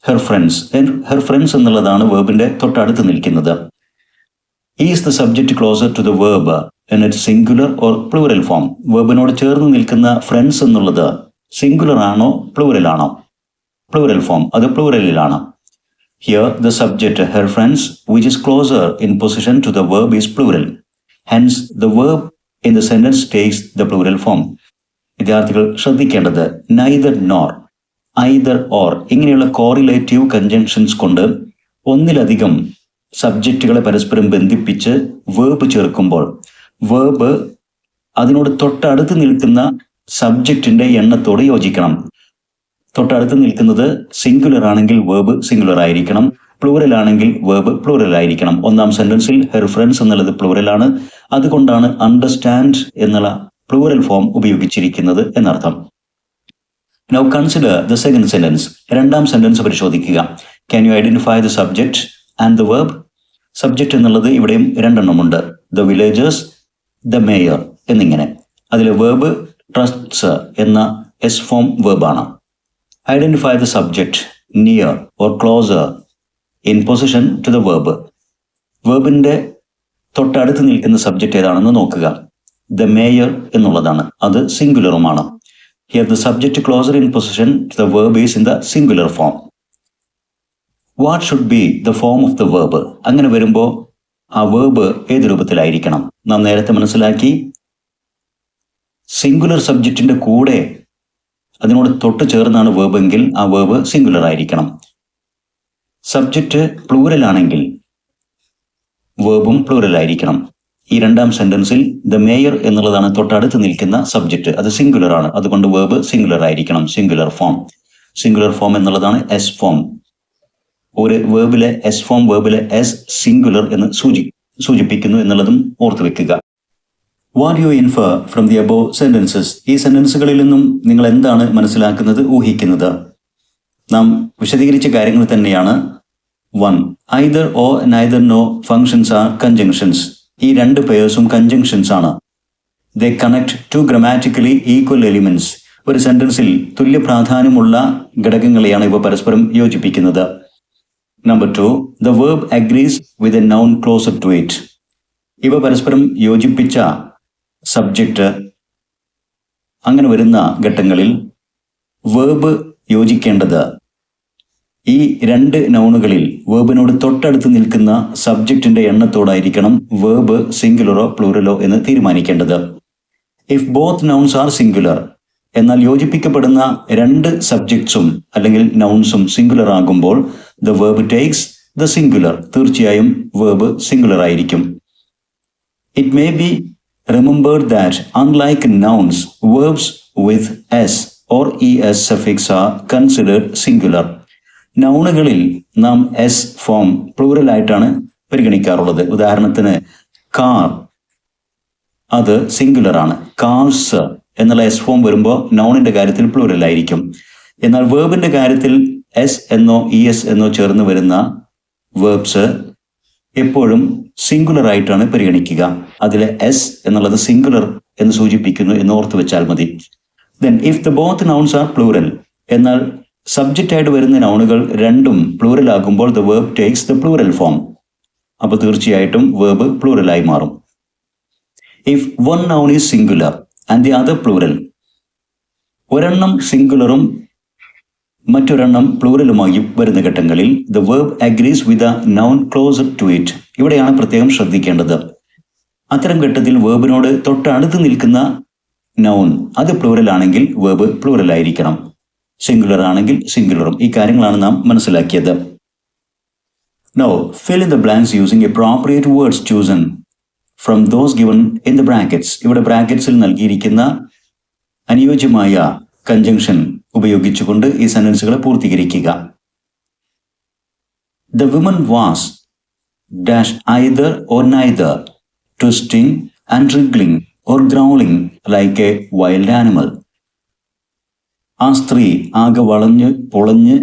Her friends. ഹെർ ഫ്രണ്ട്സ് എന്നുള്ളതാണ് വേർബിന്റെ തൊട്ടടുത്ത് നിൽക്കുന്നത്. Is the subject closer to the verb in its singular or plural form? വേർബിനോട് ചേർന്ന് നിൽക്കുന്ന ഫ്രണ്ട്സ് എന്നുള്ളത് സിംഗുലർ ആണോ പ്ലൂറൽ ആണോ? പ്ലൂറൽ ഫോം, അത് പ്ലൂറലിലാണ്. Here the subject her friends which is closer in position to the verb is plural. Hence the verb in the sentence takes the plural form. വിദ്യാർത്ഥികൾ ശ്രദ്ധിക്കേണ്ടത് neither nor, either or ഇങ്ങനെയുള്ള correlative conjunctions കൊണ്ട് ഒന്നിലധികം സബ്ജക്റ്റുകളെ പരസ്പരം ബന്ധിപ്പിച്ച് verb ചേർക്കുമ്പോൾ verb അതിനോട് തൊട്ടടുത്ത് നിൽക്കുന്ന സബ്ജക്റ്റിന്റെ എണ്ണത്തോട് യോജിക്കണം. തൊട്ടടുത്ത് നിൽക്കുന്നത് സിംഗുലർ ആണെങ്കിൽ വേർബ് സിംഗുലർ ആയിരിക്കണം, പ്ലൂറൽ ആണെങ്കിൽ വേർബ് പ്ലൂറൽ ആയിരിക്കണം. ഒന്നാം സെന്റൻസിൽ ഹെർ ഫ്രണ്ട്സ് എന്നുള്ളത് പ്ലൂറൽ ആണ്, അതുകൊണ്ടാണ് അണ്ടർസ്റ്റാൻഡ് എന്നുള്ള പ്ലൂറൽ ഫോം ഉപയോഗിച്ചിരിക്കുന്നത് എന്നർത്ഥം. Now consider the second sentence. രണ്ടാം സെന്റൻസ് പരിശോധിക്കുക. Can you identify the subject and the verb? Subject എന്നുള്ളത് ഇവിടെയും രണ്ടെണ്ണമുണ്ട്, ദ വില്ലേജേഴ്സ്, ദ മേയർ എന്നിങ്ങനെ. അതിലെ വേർബ് ട്രസ്റ്റ്സ് എന്ന എസ് ഫോം വേർബാണ്. Identify the subject near or closer in possession to the verb. വെർബിന്റെ തൊട്ടടുത്ത് നിൽക്കുന്ന സബ്ജക്റ്റ് ഏതാണെന്ന് നോക്കുക. ദ മേയർ എന്നുള്ളതാണ്, അത് സിംഗുലറുമാണ്. Here the subject closer in position to the verb is in the singular form. What should be the form of the verb? അങ്ങനെ വരുമ്പോൾ ആ വെർബ് ഏത് രൂപത്തിലായിരിക്കണം? നാം നേരത്തെ മനസ്സിലാക്കി, സിംഗുലർ സബ്ജക്റ്റിന്റെ കൂടെ അതിനോട് തൊട്ട് ചേർന്നാണ് വേർബ് എങ്കിൽ ആ വേർബ് സിംഗുലർ ആയിരിക്കണം. സബ്ജക്റ്റ് പ്ലൂറൽ ആണെങ്കിൽ വേർബും പ്ലൂറൽ ആയിരിക്കണം. ഈ രണ്ടാം സെന്റൻസിൽ ദ മേയർ എന്നുള്ളതാണ് തൊട്ടടുത്ത് നിൽക്കുന്ന സബ്ജക്റ്റ്, അത് സിംഗുലർ ആണ്, അതുകൊണ്ട് വേർബ് സിംഗുലർ ആയിരിക്കണം. Singular form. സിംഗുലർ ഫോം എന്നുള്ളതാണ് എസ് ഫോം. ഒരു വേർബിലെ എസ് ഫോം വേർബിലെ എസ് സിംഗുലർ എന്ന് സൂചിപ്പിക്കുന്നു എന്നുള്ളതും ഓർത്തു വെക്കുക. What you infer from the above sentences? ഈ സെന്റൻസുകളിൽ നിന്നും നിങ്ങൾ എന്താണ് മനസ്സിലാക്കുന്നത്, ഊഹിക്കുന്നത്? നാം വിശദീകരിച്ച കാര്യങ്ങൾ തന്നെയാണ്. 1. either or neither no functions are conjunctions. ഈ രണ്ട് പേഴ്സും കൺജങ്ഷൻസ് ആണ്. They connect two grammatically equal elements. ഒരു സെന്റൻസിൽ തുല്യ പ്രാധാന്യമുള്ള ഘടകങ്ങളെയാണ് ഇവ പരസ്പരം യോജിപ്പിക്കുന്നത്. Number 2. the verb agrees with a noun closer to it. ഇവ പരസ്പരം യോജിപ്പിച്ച സബ്ജക്റ്റ് അങ്ങനെ വരുന്ന ഘട്ടങ്ങളിൽ വേർബ് യോജിക്കേണ്ടത് ഈ രണ്ട് നൗണുകളിൽ വേർബിനോട് തൊട്ടടുത്ത് നിൽക്കുന്ന സബ്ജക്റ്റിന്റെ എണ്ണത്തോടായിരിക്കണം വേർബ് സിംഗുലറോ പ്ലൂറലോ എന്ന് തീരുമാനിക്കേണ്ടത്. If both nouns R singular, എന്നാൽ യോജിപ്പിക്കപ്പെടുന്ന രണ്ട് സബ്ജക്ട്സും അല്ലെങ്കിൽ നൗൺസും സിംഗുലർ ആകുമ്പോൾ the verb takes the singular. തീർച്ചയായും വേർബ് സിംഗുലർ ആയിരിക്കും. It may be remembered that unlike nouns, verbs with s or es suffix are considered singular. നൗണുകളിൽ നാം എസ് ഫോം പ്ലൂറൽ ആയിട്ടാണ് പരിഗണിക്കാറുള്ളത്. ഉദാഹരണത്തിന് car, അത് സിംഗുലർ ആണ്. കാർസ് എന്നുള്ള എസ് ഫോം വരുമ്പോൾ നൗണിന്റെ കാര്യത്തിൽ പ്ലൂറൽ ആയിരിക്കും. എന്നാൽ വേർബിന്റെ കാര്യത്തിൽ എസ് എന്നോ ഇ എസ് എന്നോ ചേർന്ന് വരുന്ന വേർബ്സ് എപ്പോഴും സിംഗുലർ ആയിട്ടാണ് പരിഗണിക്കുക. അതിലെ എസ് എന്നുള്ളത് സിംഗുലർ എന്ന് സൂചിപ്പിക്കുന്നു എന്ന് ഓർത്തു വെച്ചാൽ മതി. Then if the both nouns are plural, എന്നാൽ സബ്ജക്റ്റ് ആയിട്ട് വരുന്ന നൗണുകൾ രണ്ടും പ്ലൂറൽ ആകുമ്പോൾ the verb takes the plural form. അപ്പോൾ തീർച്ചയായിട്ടും വേർബ് പ്ലൂറൽ ആയി മാറും. If one noun is singular and the other plural, ഒരെണ്ണം സിംഗുലറും മറ്റൊരെണ്ണം പ്ലൂറലുമായി വരുന്ന ഘട്ടങ്ങളിൽ the verb agrees with a noun closer to it. ഇവിടെയാണ് പ്രത്യേകം ശ്രദ്ധിക്കേണ്ടത്. അത്തരം ഘട്ടത്തിൽ വേർബിനോട് തൊട്ടടുത്ത് നിൽക്കുന്ന നൗൺ അത് പ്ലൂറൽ ആണെങ്കിൽ വേർബ് പ്ലൂറൽ ആയിരിക്കണം, സിംഗുലർ ആണെങ്കിൽ സിംഗുലറും. ഈ കാര്യങ്ങളാണ് നാം മനസ്സിലാക്കിയത്. Now fill in the blanks using appropriate words chosen from those given in the brackets. ഇവിടെ ബ്രാക്കറ്റ്സിൽ നൽകിയിരിക്കുന്ന അനുയോജ്യമായ കൺജങ്ഷൻ ഉപയോഗിച്ചുകൊണ്ട് ഈ സെന്റൻസുകളെ പൂർത്തീകരിക്കുക. The woman was dash either or neither, twisting and wriggling or growling like a wild animal. ആ സ്ത്രീ ആകെ വളഞ്ഞ് പൊളഞ്ഞ്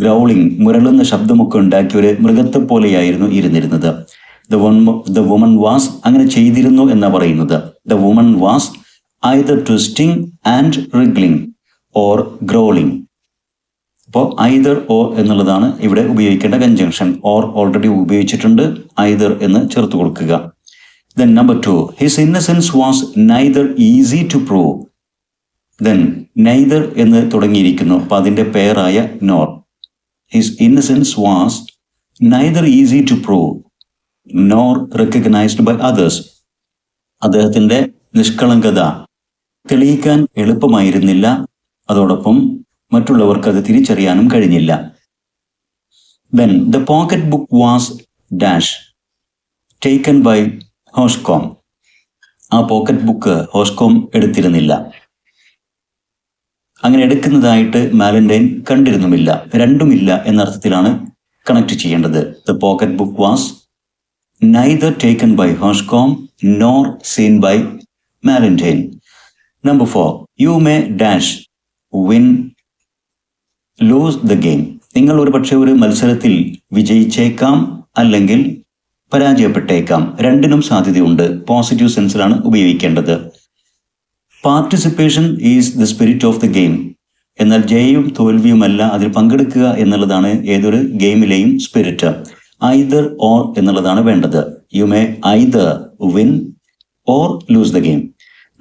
ഗ്രൗളിംഗ് മുരളുന്ന ശബ്ദമൊക്കെ ഉണ്ടാക്കിയ ഒരു മൃഗത്തെ പോലെയായിരുന്നു ഇരുന്നിരുന്നത്. The woman was അങ്ങനെ ചെയ്തിരുന്നു എന്നാ പറയുന്നത്. The woman was either twisting and wriggling or growling. അപ്പോൾ either or എന്നുള്ളതാണ് ഇവിടെ ഉപയോഗിക്കേണ്ട കൺജങ്ഷൻ. or ഓൾറെഡി ഉപയോഗിച്ചിട്ടുണ്ട്, either എന്ന് ചേർത്ത് കൊടുക്കുക. Then number 2, his innocence was neither easy to prove. Then neither എന്ന് തുടങ്ങിയിരിക്കുന്നു, അപ്പോൾ അതിൻ്റെ പേരായ nor. His innocence was neither easy to prove nor recognized by others. അദ്ദേഹത്തിൻ്റെ നിഷ്കളങ്കത തെളിയിക്കാൻ എളുപ്പമായിരുന്നില്ല, അതോടൊപ്പം മറ്റുള്ളവർക്ക് അത് തിരിച്ചറിയാനും കഴിഞ്ഞില്ല. Then the pocket book was dash taken by Hoscom. ആ പോക്കറ്റ് ബുക്ക് ഹോസ്കോം എടുത്തിരുന്നില്ല, അങ്ങനെ എടുക്കുന്നതായിട്ട് മാലൻഡൈൻ കണ്ടിരുന്നുമില്ല. രണ്ടുമില്ല എന്നർത്ഥത്തിലാണ് കണക്ട് ചെയ്യേണ്ടത്. The pocket book was neither taken by Hoscom nor seen by Malentine. Number 4, you may dash win lose the game. നിങ്ങൾ ഒരു പക്ഷേ ഒരു മത്സരത്തിൽ വിജയിച്ചേക്കാം അല്ലെങ്കിൽ പരാജയപ്പെട്ടേക്കാം, രണ്ടിനും സാധ്യതയുണ്ട്. പോസിറ്റീവ് സെൻസിലാണ് ഉപയോഗിക്കേണ്ടത്. Participation is the spirit of the game. എന്നാൽ ജയവും തോൽവിയുമല്ല, അതിൽ പങ്കെടുക്കുക എന്നുള്ളതാണ് ഏതൊരു ഗെയിമിലെയും സ്പിരിറ്റ്. ഐദർ ഓർ എന്നുള്ളതാണ് വേണ്ടത്. You may either win or lose the game.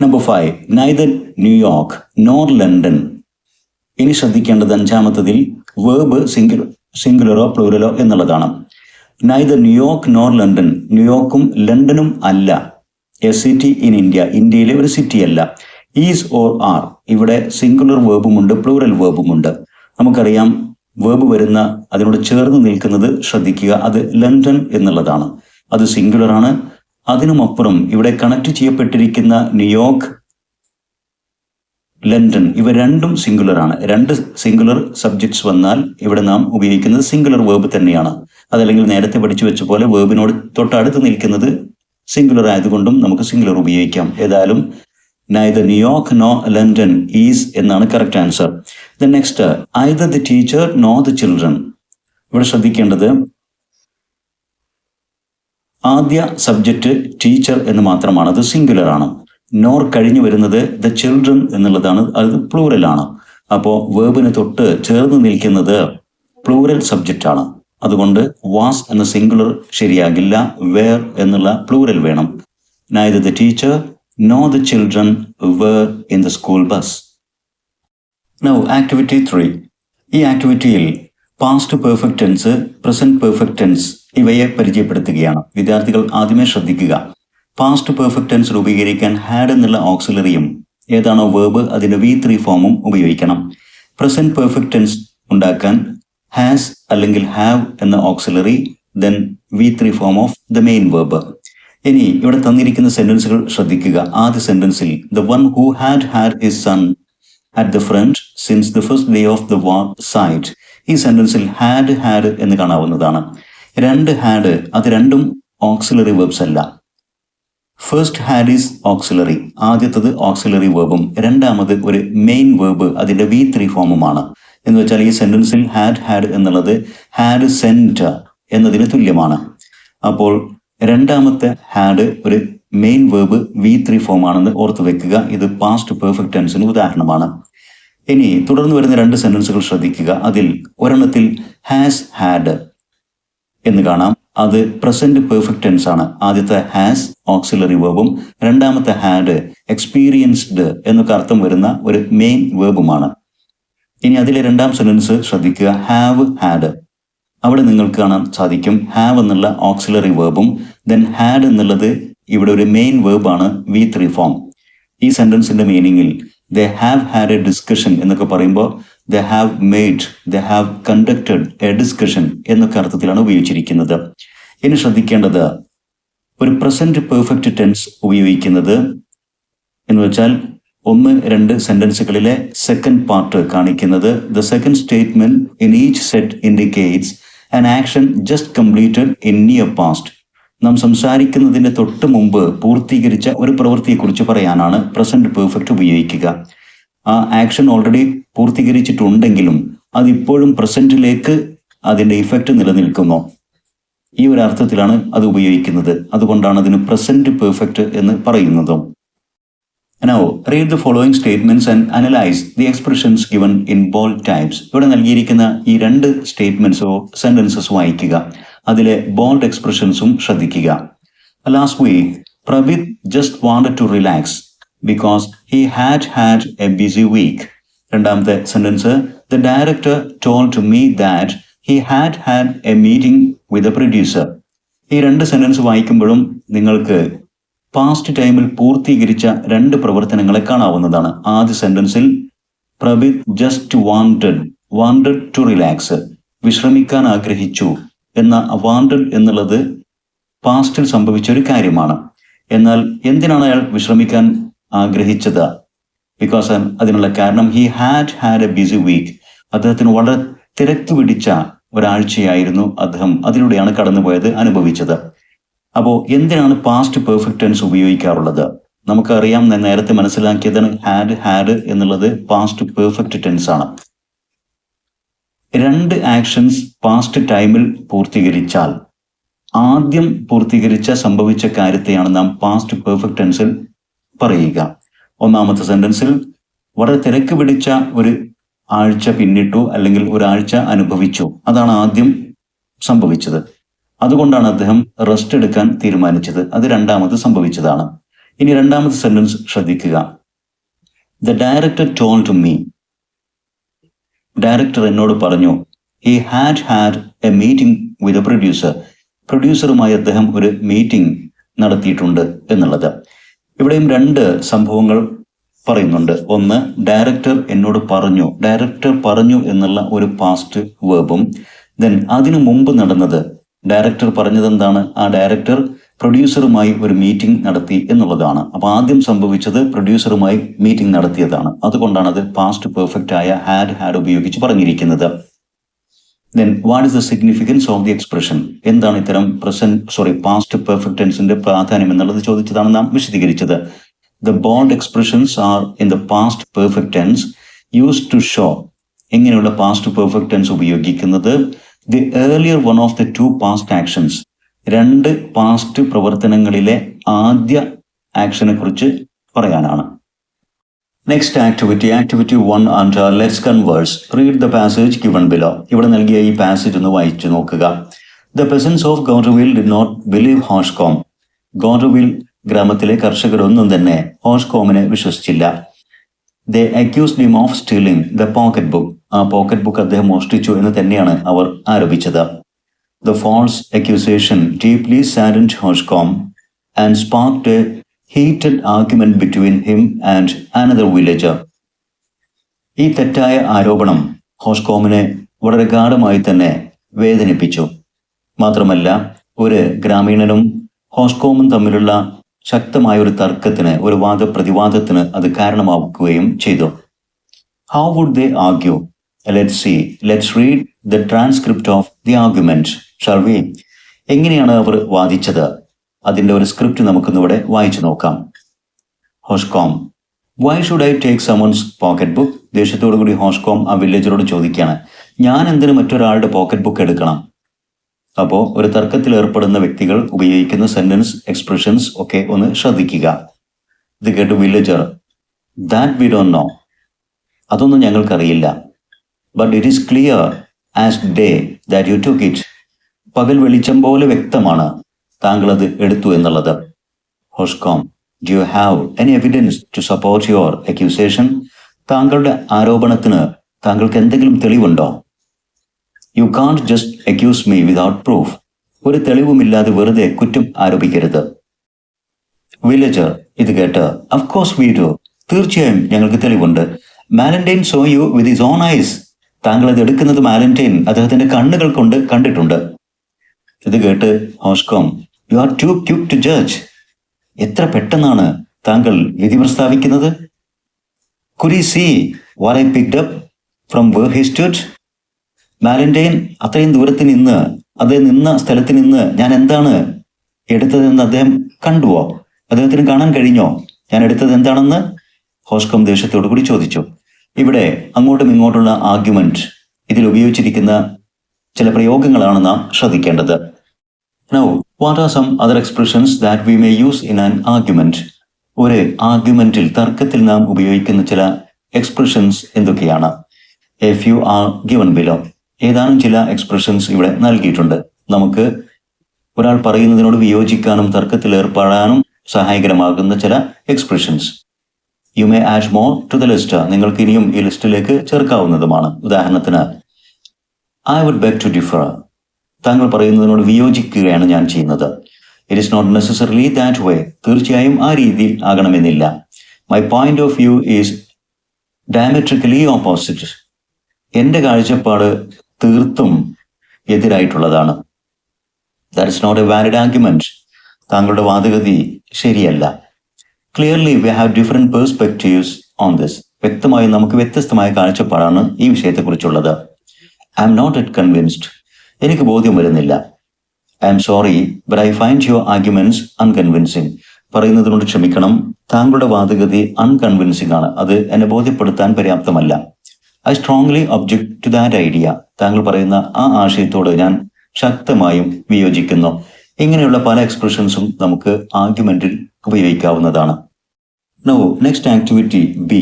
Number 5, neither New York nor London. ഇനി ശ്രദ്ധിക്കേണ്ടത് അഞ്ചാമത്തതിൽ വേർബ് സിംഗുലറോ പ്ലൂറലോ എന്നുള്ളതാണ്. നൈദർ ന്യൂയോർക്ക് നോർ ലണ്ടൻ, ന്യൂയോർക്കും ലണ്ടനും അല്ല. എ സിറ്റി ഇൻ ഇന്ത്യ, ഇന്ത്യയിലെ ഒരു സിറ്റി അല്ല. ഈസ് ഓർ ആർ, ഇവിടെ സിംഗുലർ വേർബുമുണ്ട് പ്ലൂറൽ വേർബുമുണ്ട്. നമുക്കറിയാം വേർബ് വരുന്ന അതിനോട് ചേർന്ന് നിൽക്കുന്നത് ശ്രദ്ധിക്കുക, അത് ലണ്ടൻ എന്നുള്ളതാണ്. അത് സിംഗുലർ ആണ്. അതിനുമപ്പുറം ഇവിടെ കണക്ട് ചെയ്യപ്പെട്ടിരിക്കുന്ന ന്യൂയോർക്ക്, ലണ്ടൻ, ഇവ രണ്ടും സിംഗുലർ ആണ്. രണ്ട് സിംഗുലർ സബ്ജക്ട്സ് വന്നാൽ ഇവിടെ നാം ഉപയോഗിക്കുന്നത് സിംഗുലർ വേർബ് തന്നെയാണ്. അതല്ലെങ്കിൽ നേരത്തെ പഠിച്ചു വെച്ച പോലെ വേർബിനോട് തൊട്ടടുത്ത് നിൽക്കുന്നത് സിംഗുലർ ആയതുകൊണ്ടും നമുക്ക് സിംഗുലർ ഉപയോഗിക്കാം. ഏതായാലും neither New York nor London is എന്നാണ് correct answer. The next, either the teacher nor the children. ഇവിടെ ശ്രദ്ധിക്കേണ്ടത് ആദ്യ സബ്ജക്റ്റ് ടീച്ചർ എന്ന് മാത്രമാണ്, അത് സിംഗുലർ ആണ്. നോർ കഴിഞ്ഞു വരുന്നത് ദ ചിൽഡ്രൻ എന്നുള്ളതാണ്, അത് പ്ലൂറൽ ആണ്. അപ്പോൾ വേർബിന് തൊട്ട് ചേർന്ന് നിൽക്കുന്നത് പ്ലൂറൽ സബ്ജക്റ്റ് ആണ്. അതുകൊണ്ട് വാസ് എന്ന സിംഗുലർ ശരിയാകില്ല, വേർ എന്നുള്ള പ്ലൂറൽ വേണം. neither the teacher nor the children were in the school bus. Now activity 3. ഈ ആക്ടിവിറ്റിയിൽ past perfect tense, present perfect tense ഇവയെ പരിചയപ്പെടുത്തുകയാണ്. വിദ്യാർത്ഥികൾ ആദ്യമേ ശ്രദ്ധിക്കുക, പാസ്റ്റ് പെർഫെക്റ്റ് ടെൻസ് രൂപീകരിക്കാൻ ഹാഡ് എന്നുള്ള ഓക്സിലറിയും ഏതാണോ വേർബ് അതിന്റെ V3 ഫോമും ഉപയോഗിക്കണം. പ്രസന്റ് പെർഫെക്റ്റ് ടെൻസ് ഉണ്ടാക്കാൻ ഹാസ് അല്ലെങ്കിൽ ഹാവ് എന്ന auxiliary, then V3 form of the main verb. ഇനി ഇവിടെ തന്നിരിക്കുന്ന സെന്റൻസുകൾ ശ്രദ്ധിക്കുക. ആദ്യ സെന്റൻസിൽ the one who had his son at the front since the first day of the war site. ഈ സെന്റൻസിൽ ഹാഡ് എന്ന് കാണാവുന്നതാണ്. രണ്ട് ഹാഡ്, അത് രണ്ടും ഓക്സിലറി വേർബ്സ് അല്ല. ഫസ്റ്റ് ഹാഡ് ഈസ് ഓക്സിലറി, ആദ്യത്തത് ഓക്സിലറി വേർബും രണ്ടാമത് ഒരു മെയിൻ വേർബ് അതിന്റെ V3 ഫോമുമാണ്. എന്ന് വെച്ചാൽ ഈ സെന്റൻസിൽ ഹാഡ് എന്നുള്ളത് ഹാഡ് സെൻറ്റ് എന്നതിന് തുല്യമാണ്. അപ്പോൾ രണ്ടാമത്തെ ഹാഡ് ഒരു മെയിൻ വേർബ് V3 ഫോം ആണെന്ന് ഓർത്തു വെക്കുക. ഇത് പാസ്റ്റ് പെർഫെക്റ്റ് ടെൻസിന് ഉദാഹരണമാണ്. ഇനി തുടർന്ന് വരുന്ന രണ്ട് സെന്റൻസുകൾ ശ്രദ്ധിക്കുക. അതിൽ ഒരെണ്ണത്തിൽ ഹാസ് ഹാഡ് എന്ന് കാണാം, അത് പ്രസന്റ് പെർഫെക്റ്റ് ടെൻസ് ആണ്. ആദ്യത്തെ ഹാസ് ഓക്സിലറി വേർബും രണ്ടാമത്തെ ഹാഡ് എക്സ്പീരിയൻസ്ഡ് എന്നൊക്കെ അർത്ഥം വരുന്ന ഒരു മെയിൻ വേർബുമാണ്. ഇനി അതിലെ രണ്ടാം സെന്റൻസ് ശ്രദ്ധിക്കുക, ഹാവ് ഹാഡ്. അവിടെ നിങ്ങൾക്ക് കാണാൻ സാധിക്കും ഹാവ് എന്നുള്ള ഓക്സിലറി വേർബും ദെൻ ഹാഡ് എന്നുള്ളത് ഇവിടെ ഒരു മെയിൻ വേർബാണ് V3 ഫോം. ഈ സെന്റൻസിന്റെ മീനിങ്ങിൽ they have had a discussion എന്നൊക്കെ പറയുമ്പോൾ they have made, they have conducted a discussion എന്നൊക്കെ അർത്ഥത്തിലാണ് ഉപയോഗിച്ചിരിക്കുന്നത്. ഇനി ശ്രദ്ധിക്കേണ്ടത് ഒരു പ്രസന്റ് പെർഫെക്റ്റ് ടെൻസ് ഉപയോഗിക്കുന്നത് എന്ന് വെച്ചാൽ 1-2 സെന്റൻസുകളിലെ സെക്കൻഡ് പാർട്ട് കാണിക്കുന്നത് the second statement in each set indicates an action just completed in near past. നാം സംസാരിക്കുന്നതിന്റെ തൊട്ട് മുമ്പ് പൂർത്തീകരിച്ച ഒരു പ്രവൃത്തിയെക്കുറിച്ച് പറയാനാണ് പ്രസന്റ് പെർഫെക്റ്റ് ഉപയോഗിക്കുക. ആ ആക്ഷൻ ഓൾറെഡി പൂർത്തീകരിച്ചിട്ടുണ്ടെങ്കിലും അതിപ്പോഴും പ്രസന്റിലേക്ക് അതിന്റെ ഇഫക്റ്റ് നിലനിൽക്കുന്നു. ഈ ഒരു അർത്ഥത്തിലാണ് അത് ഉപയോഗിക്കുന്നത്. അതുകൊണ്ടാണ് അതിന് പ്രസന്റ് പെർഫെക്റ്റ് എന്ന് പറയുന്നതും. Now, read the following statements and analyze the expressions given in bold types. ഇവിടെ നൽകിയിരിക്കുന്ന ഈ രണ്ട് സ്റ്റേറ്റ്മെന്റ്സോ സെന്റൻസസ് വായിക്കുക. അതിലെ ബോൾഡ് എക്സ്പ്രഷൻസും ശ്രദ്ധിക്കുക. Last week, Prabit just wanted to relax because he had a busy week. രണ്ടാമത്തെ sentence, the director told me that he had a meeting with the producer. ഈ രണ്ട് സെന്റൻസ് വായിക്കുമ്പോഴും നിങ്ങൾക്ക് പാസ്റ്റ് ടൈമിൽ പൂർത്തീകരിച്ച രണ്ട് പ്രവർത്തനങ്ങളെ കാണാവുന്നതാണ്. ആദ്യ സെന്റൻസിൽ Prabith just wanted to relax, വിശ്രമിക്കാൻ ആഗ്രഹിച്ചു എന്ന വാണ്ടഡ് എന്നുള്ളത് പാസ്റ്റിൽ സംഭവിച്ച ഒരു കാര്യമാണ്. എന്നാൽ എന്തിനാണ് അയാൾ വിശ്രമിക്കാൻ ആഗ്രഹിച്ചത്? ബിക്കോസ് അതിനുള്ള കാരണം he had a busy week. അദ്ദേഹത്തിന് വളരെ തിരക്ക് പിടിച്ച ഒരാഴ്ചയായിരുന്നു അദ്ദേഹം അതിലൂടെയാണ് കടന്നുപോയത്, അനുഭവിച്ചത്. അപ്പോൾ എന്തിനാണ് പാസ്റ്റ് പെർഫെക്റ്റ് ടെൻസ് ഉപയോഗിക്കാറുള്ളത്? നമുക്കറിയാം, നേരത്തെ മനസ്സിലാക്കിയതാണ് ഹാഡ് എന്നുള്ളത് പാസ്റ്റ് പെർഫെക്റ്റ് ടെൻസ് ആണ്. രണ്ട് ആക്ഷൻസ് പാസ്റ്റ് ടൈമിൽ പൂർത്തീകരിച്ചാൽ ആദ്യം സംഭവിച്ച കാര്യത്തെയാണ് നാം പാസ്റ്റ് പെർഫെക്റ്റ് ടെൻസിൽ പറയുക. ഒന്നാമത്തെ സെന്റൻസിൽ വളരെ തിരക്ക് പിടിച്ച ഒരു ആഴ്ച പിന്നിട്ടു അല്ലെങ്കിൽ ഒരാഴ്ച അനുഭവിച്ചു. അതാണ് ആദ്യം സംഭവിച്ചത്. അതുകൊണ്ടാണ് അദ്ദേഹം റെസ്റ്റ് എടുക്കാൻ തീരുമാനിച്ചത്. അത് രണ്ടാമത് സംഭവിച്ചതാണ്. ഇനി രണ്ടാമത്തെ സെന്റൻസ് ശ്രദ്ധിക്കുക. The director told me. Director എന്നോട് പറഞ്ഞു. He had a meeting with a producer. പ്രൊഡ്യൂസറുമായി അദ്ദേഹം ഒരു മീറ്റിംഗ് നടത്തിയിട്ടുണ്ട് എന്നുള്ളത്. ഇവിടെയും രണ്ട് സംഭവങ്ങൾ പറയുന്നുണ്ട്. ഒന്ന്, ഡയറക്ടർ എന്നോട് പറഞ്ഞു. ഡയറക്ടർ പറഞ്ഞു എന്നുള്ള ഒരു പാസ്റ്റ് വേർബും ദെൻ അതിനു മുമ്പ് നടന്നത്, ഡയറക്ടർ പറഞ്ഞത് എന്താണ്? ആ ഡയറക്ടർ പ്രൊഡ്യൂസറുമായി ഒരു മീറ്റിംഗ് നടത്തി എന്നുള്ളതാണ്. അപ്പൊ ആദ്യം സംഭവിച്ചത് പ്രൊഡ്യൂസറുമായി മീറ്റിംഗ് നടത്തിയതാണ്. അതുകൊണ്ടാണ് അത് പാസ്റ്റ് പെർഫെക്റ്റ് ആയ ഹാഡ് ഉപയോഗിച്ച് പറഞ്ഞിരിക്കുന്നത്. Then what is the significance of the expression? എന്താണ് ഇത്തരം പാസ്റ്റ് പെർഫെക്റ്റ് ടെൻസിന്റെ പ്രാധാന്യം എന്നുള്ളത് ചോദിച്ചതാണ് നാം വിശദീകരിച്ചത്. The bold expressions are in the past perfect tense used to show. എങ്ങനെയുള്ള പാസ്റ്റ് പെർഫെക്റ്റ് ടെൻസ് ഉപയോഗിക്കുന്നത്? The earlier one of the two past actions. രണ്ട് പാസ്റ്റ് പ്രവർത്തനങ്ങളിലെ ആദ്യ ആക്ഷനെ കുറിച്ച് പറയാനാണ്. Next activity 1 and let's converse. Read the passage given below. ഇവിടെ നൽകിയ ഈ passage ഒന്ന് വായിച്ചു നോക്കുക. The peasants of Gontreville did not believe Hoshcombe. Gontreville ഗ്രാമത്തിലെ കർഷകരൊന്നും തന്നെ ഹോഷ്കോമിനെ വിശ്വസിച്ചില്ല. They accused him of stealing the pocket book. ആ പോക്കറ്റ് ബുക്ക് അദ്ദേഹം മോഷ്ടിച്ചു എന്ന് തന്നെയാണ് അവർ ആരോപിച്ചത്. The false accusation deeply saddened Hoshcombe and sparked a heated argument between him and another villager. ഈ തെറ്റായ ആരോപണം ഹോഷ്കോമിനെ വളരെ ഗാഢമായി തന്നെ വേദനിപ്പിച്ചു. മാത്രമല്ല ഒരു ഗ്രാമീണനും ഹോഷ്കോമും തമ്മിലുള്ള ശക്തമായ ഒരു തർക്കത്തിന്, ഒരു വാദപ്രതിവാദത്തിന് അത് കാരണമാക്കുകയും ചെയ്തു. How would they argue? Let's read the transcript of the argument, shall we? എങ്ങനെയാണ് അവർ വാദിച്ചത്? അതിന്റെ ഒരു സ്ക്രിപ്റ്റ് നമുക്കിന്നിവിടെ വായിച്ചു നോക്കാം. ഹോഷ്കോം: Why should I take someone's pocket book? ദേഷ്യത്തോടു കൂടി ഹോഷ്കോം ആ വില്ലേജറോട് ചോദിക്കുകയാണ്, ഞാൻ എന്തിനു മറ്റൊരാളുടെ പോക്കറ്റ് ബുക്ക് എടുക്കണം? അപ്പോൾ ഒരു തർക്കത്തിൽ ഏർപ്പെടുന്ന വ്യക്തികൾ ഉപയോഗിക്കുന്ന സെന്റൻസ്, എക്സ്പ്രഷൻസ് ഒക്കെ ഒന്ന് ശ്രദ്ധിക്കുക. ഇത് കേട്ട് villager: That we don't know. അതൊന്നും ഞങ്ങൾക്കറിയില്ല. But it is clear as day that you took it. പകൽ വെളിച്ചം പോലെ വ്യക്തമാണ് താങ്കൾ അത് എടുത്തു എന്നുള്ളത്. ഹോഷ്കോം: Do you have any evidence to support your accusation? താങ്കളുടെ ആരോപണത്തിന് താങ്കൾക്ക് എന്തെങ്കിലും തെളിവുണ്ടോ? You can't just accuse me without proof. ഒരു തെളിവുമില്ലാതെ വെറുതെ കുറ്റം ആരോപിക്കരുത്. വില്ലേജർ ഇത് കേട്ട്: Of course we do. തീർച്ചയായും ഞങ്ങൾക്ക് തെളിവുണ്ട്. Valentine saw you with his own eyes. താങ്കൾ അത് എടുക്കുന്നത് വാലന്റൈൻ അദ്ദേഹത്തിന്റെ കണ്ണുകൾ കൊണ്ട് കണ്ടിട്ടുണ്ട്. ഇത് കേട്ട് ഹോഷ്കോം: You are too quick to judge. എത്ര പെട്ടെന്നാണ് താങ്കൾ വിധി പ്രസ്താവിക്കുന്നത്. Could he see what I picked up from where he stood? Valentine അത്രയും ദൂരത്തിൽ നിന്ന്, അദ്ദേഹം നിന്ന സ്ഥലത്ത് നിന്ന് ഞാൻ എന്താണ് എടുത്തതെന്ന് അദ്ദേഹം കണ്ടുവോ? അദ്ദേഹത്തിന് കാണാൻ കഴിഞ്ഞോ ഞാൻ എടുത്തത് എന്താണെന്ന്? ഹോഷ്കോം ദേഷ്യത്തോടു കൂടി ചോദിച്ചു. ഇവിടെ അങ്ങോട്ടും ഇങ്ങോട്ടുള്ള ആർഗ്യുമെന്റ്, ഇതിൽ ഉപയോഗിച്ചിരിക്കുന്ന ചില പ്രയോഗങ്ങളാണ് നാം ശ്രദ്ധിക്കേണ്ടത്. Now, what are some other expressions that we may use in an argument? ഒരു ആർഗ്യുമെന്റിൽ, തർക്കത്തിൽ നാം ഉപയോഗിക്കുന്ന ചില എക്സ്പ്രഷൻസ് എന്തൊക്കെയാണ്? A few are given below. ഏതാനും ചില എക്സ്പ്രഷൻസ് ഇവിടെ നൽകിയിട്ടുണ്ട്. നമുക്ക് ഒരാൾ പറയുന്നതിനോട് വിയോജിക്കാനും തർക്കത്തിൽ ഏർപ്പെടാനും സഹായകരമാകുന്ന ചില expressions. You may add more to the list. നിങ്ങൾക്ക് ഇനിയും ഈ ലിസ്റ്റിലേക്ക് ചേർക്കാവുന്നതുമാണ്. ഉദാഹരണത്തിന്, I would beg to differ. താങ്കൾ പറയുന്നതിനോട് വിയോജിക്കുകയാണ് ഞാൻ ചെയ്യുന്നത്. It is not necessarily that way. തീർച്ചയായും ആ രീതിയിൽ ആകണമെന്നില്ല. My point of view is diametrically opposite. എന്റെ കാഴ്ചപ്പാട് തീർത്തും എതിരായിട്ടുള്ളതാണ്. That is not a valid argument. താങ്കളുടെ വാദഗതി ശരിയല്ല. Clearly we have different perspectives on this. വ്യക്തമായി നമുക്ക് വ്യത്യസ്തമായ കാഴ്ചപ്പാടാണ് ഈ വിഷയത്തെക്കുറിച്ചുള്ളത്. I'm not yet convinced. എനിക്ക് ബോധ്യം വരുന്നില്ല. I'm sorry but I find your arguments unconvincing. പറയുന്നതിനോട് ക്ഷമിക്കണം, താങ്കളുടെ വാദഗതി അൺകൺവിൻസിംഗ് ആണ്. അത് എന്നെ ബോധ്യപ്പെടുത്താൻ പര്യാപ്തമല്ല. I strongly object to that idea. താങ്കൾ പറയുന്ന ആ ആശയത്തോട് ഞാൻ ശക്തമായും വിയോജിക്കുന്നു. ഇങ്ങനെയുള്ള പല എക്സ്പ്രഷൻസും നമുക്ക് ആർഗ്യുമെന്റിൽ ഉപയോഗിക്കാവുന്നതാണ്. Now next activity B.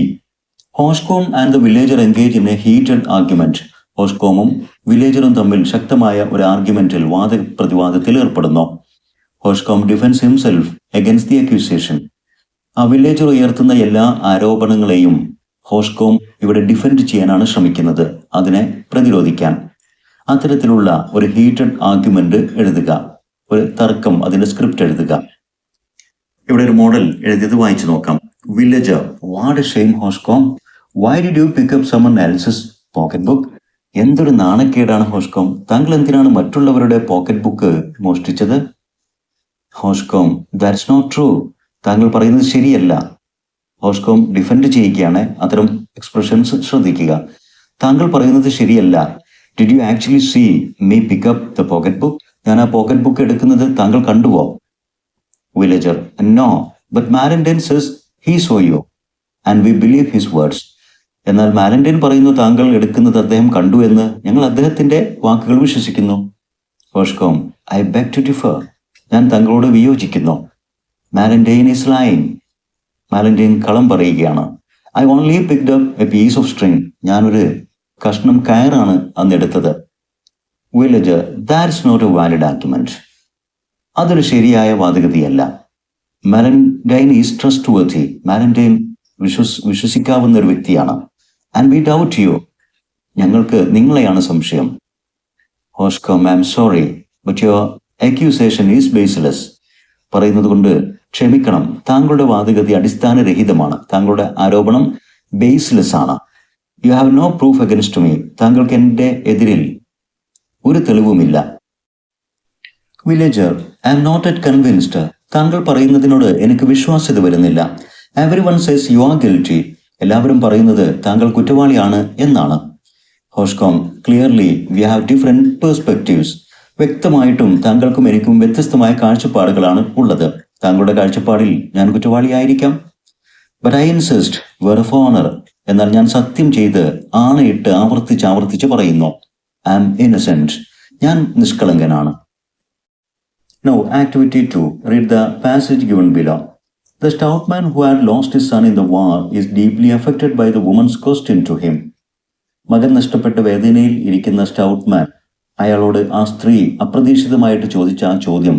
Hoshcombe and the villager engage in a heated argument. ഹോഷ്കോമും വില്ലേജറും തമ്മിൽ ശക്തമായ ഒരു ആർഗ്യുമെന്റിൽ വാദപ്രതിവാദത്തിൽ ഏർപ്പെടുന്നു. Hoshcombe defends himself against the accusation. ആ വില്ലേജർ ഉയർത്തുന്ന എല്ലാ ആരോപണങ്ങളെയും ഹോഷ്കോം ഇവിടെ ഡിഫെൻഡ് ചെയ്യാനാണ് ശ്രമിക്കുന്നത്, അതിനെ പ്രതിരോധിക്കാൻ. അത്തരത്തിലുള്ള ഒരു ഹീറ്റഡ് ആർഗ്യുമെന്റ് എഴുതുക, ഒരു തർക്കം, അതിന്റെ സ്ക്രിപ്റ്റ് എഴുതുക. ഇവിടെ ഒരു മോഡൽ എഴുതിയത് വായിച്ചു നോക്കാം. Villager: what a shame Hoshcombe, why did you pick up someone else's pocket book? എന്തൊരു നാണക്കേടാണ് ഹോഷ്കോം, താങ്കൾ എന്തിനാണ് മറ്റുള്ളവരുടെ പോക്കറ്റ് ബുക്ക് മോഷ്ടിച്ചത്? ഹോഷ്കോം: ദാറ്റ്സ് നോട്ട് ട്രൂ, താങ്കൾ പറയുന്നത് ശരിയല്ല. ഹോഷ്കോം ഡിഫെൻഡ് ചെയ്യുകയാണ്. അത്തരം എക്സ്പ്രഷൻസ് ശ്രദ്ധിക്കുക. താങ്കൾ പറയുന്നത് ശരിയല്ല. Did you actually see me pick up the pocket book? ഞാൻ ആ പോക്കറ്റ് ബുക്ക് എടുക്കുന്നത് താങ്കൾ കണ്ടുവോ? Villager: no, but Malandine says he saw you and we believe his words. എന്നാൽ മാലൻഡൈൻ പറയുന്നു താങ്കൾ എടുക്കുന്നത് അദ്ദേഹം കണ്ടു എന്ന്. ഞങ്ങൾ അദ്ദേഹത്തിന്റെ വാക്കുകൾ വിശ്വസിക്കുന്നു. ഹോഷ്കോം: ഐ ബെഗ് ടു ഡിഫർ, ഞാൻ താങ്കളോട് വിയോജിക്കുന്നു. മാലൻഡൈൻ ഈസ് ലൈയിങ്, മാലൻഡൈൻ കള്ളം പറയുകയാണ്. I only picked up a piece of string, ഞാനൊരു കഷ്ണം കയറാണ് അന്ന് എടുത്തത്. Villager: that's not a valid argument, അതൊരു ശരിയായ വാദഗതിയല്ല. മാലൻഡൈൻ ഈസ് ട്രസ്റ്റ് വർത്തി, മാലൻഡൈൻ വിശ്വസിക്കാവുന്ന ഒരു വ്യക്തിയാണ്. ആൻഡ് വി ഡൗട്ട് യു, ഞങ്ങൾക്ക് നിങ്ങളെയാണ് സംശയം. Hoshcombe: I'm sorry, but your accusation is baseless. പറയുന്നത് കൊണ്ട് ക്ഷമിക്കണം, താങ്കളുടെ വാദഗതി അടിസ്ഥാനരഹിതമാണ്, താങ്കളുടെ ആരോപണം ബേസ്ലെസ് ആണ്. You have no proof against me, താങ്കൾക്ക് എൻ്റെ എതിരിൽ ഒരു തെളിവുമില്ല. Villager: I'm not at convinced, താങ്കൾ പറയുന്നതിനോട് എനിക്ക് വിശ്വാസ്യത വരുന്നില്ല. Everyone says you are guilty, എല്ലാവരും പറയുന്നത് താങ്കൾ കുറ്റവാളിയാണ് എന്നാണ്. Hoshcombe: clearly we have different perspectives. വ്യക്തമായിട്ടും താങ്കൾക്കും എനിക്കും വ്യത്യസ്തമായ കാഴ്ചപ്പാടുകളാണ് ഉള്ളത്. താങ്കളുടെ കാഴ്ചപ്പാടിൽ ഞാൻ കുറ്റവാളിയായിരിക്കാം. But I insist word of honour, എന്നാൽ ഞാൻ സത്യം ചെയ്ത് ആണയിട്ട് ആവർത്തിച്ച് പറയുന്നു. ഐ ആം ഇന്നസെന്റ്, ഞാൻ നിഷ്കളങ്കനാണ്. Now, activity 2. Read the passage given below. The stout man who had lost his son in the war is deeply affected by the woman's question to him. മകൻ നഷ്ടപ്പെട്ട വേദനയിൽ ഇരിക്കുന്ന സ്റ്റൗട്ട് മാൻ, അയാളോട് ആ സ്ത്രീ അപ്രതീക്ഷിതമായിട്ട് ചോദിച്ച ആ ചോദ്യം,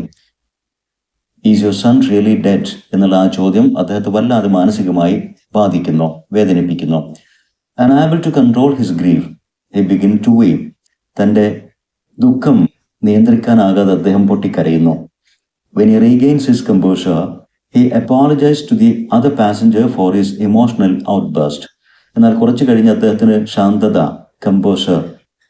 is your sun really dead എന്നുള്ള ആ ചോദ്യം അദ്ദേഹത്തെ വല്ലാതെ മാനസികമായി ബാധിക്കുന്നു, വേദനിപ്പിക്കുന്നു. Unable to control his grief, he began to weep. തൻ്റെ ദുഃഖം നിയന്ത്രിക്കാനാകാതെ അദ്ദേഹം പൊട്ടിക്കരയുന്നു. When he regains his composure, he apologized to the other passenger for his emotional outburst. എന്നാൽ കുറച്ചു കഴിഞ്ഞ് അദ്ദേഹത്തിന് ശാന്തത, composure,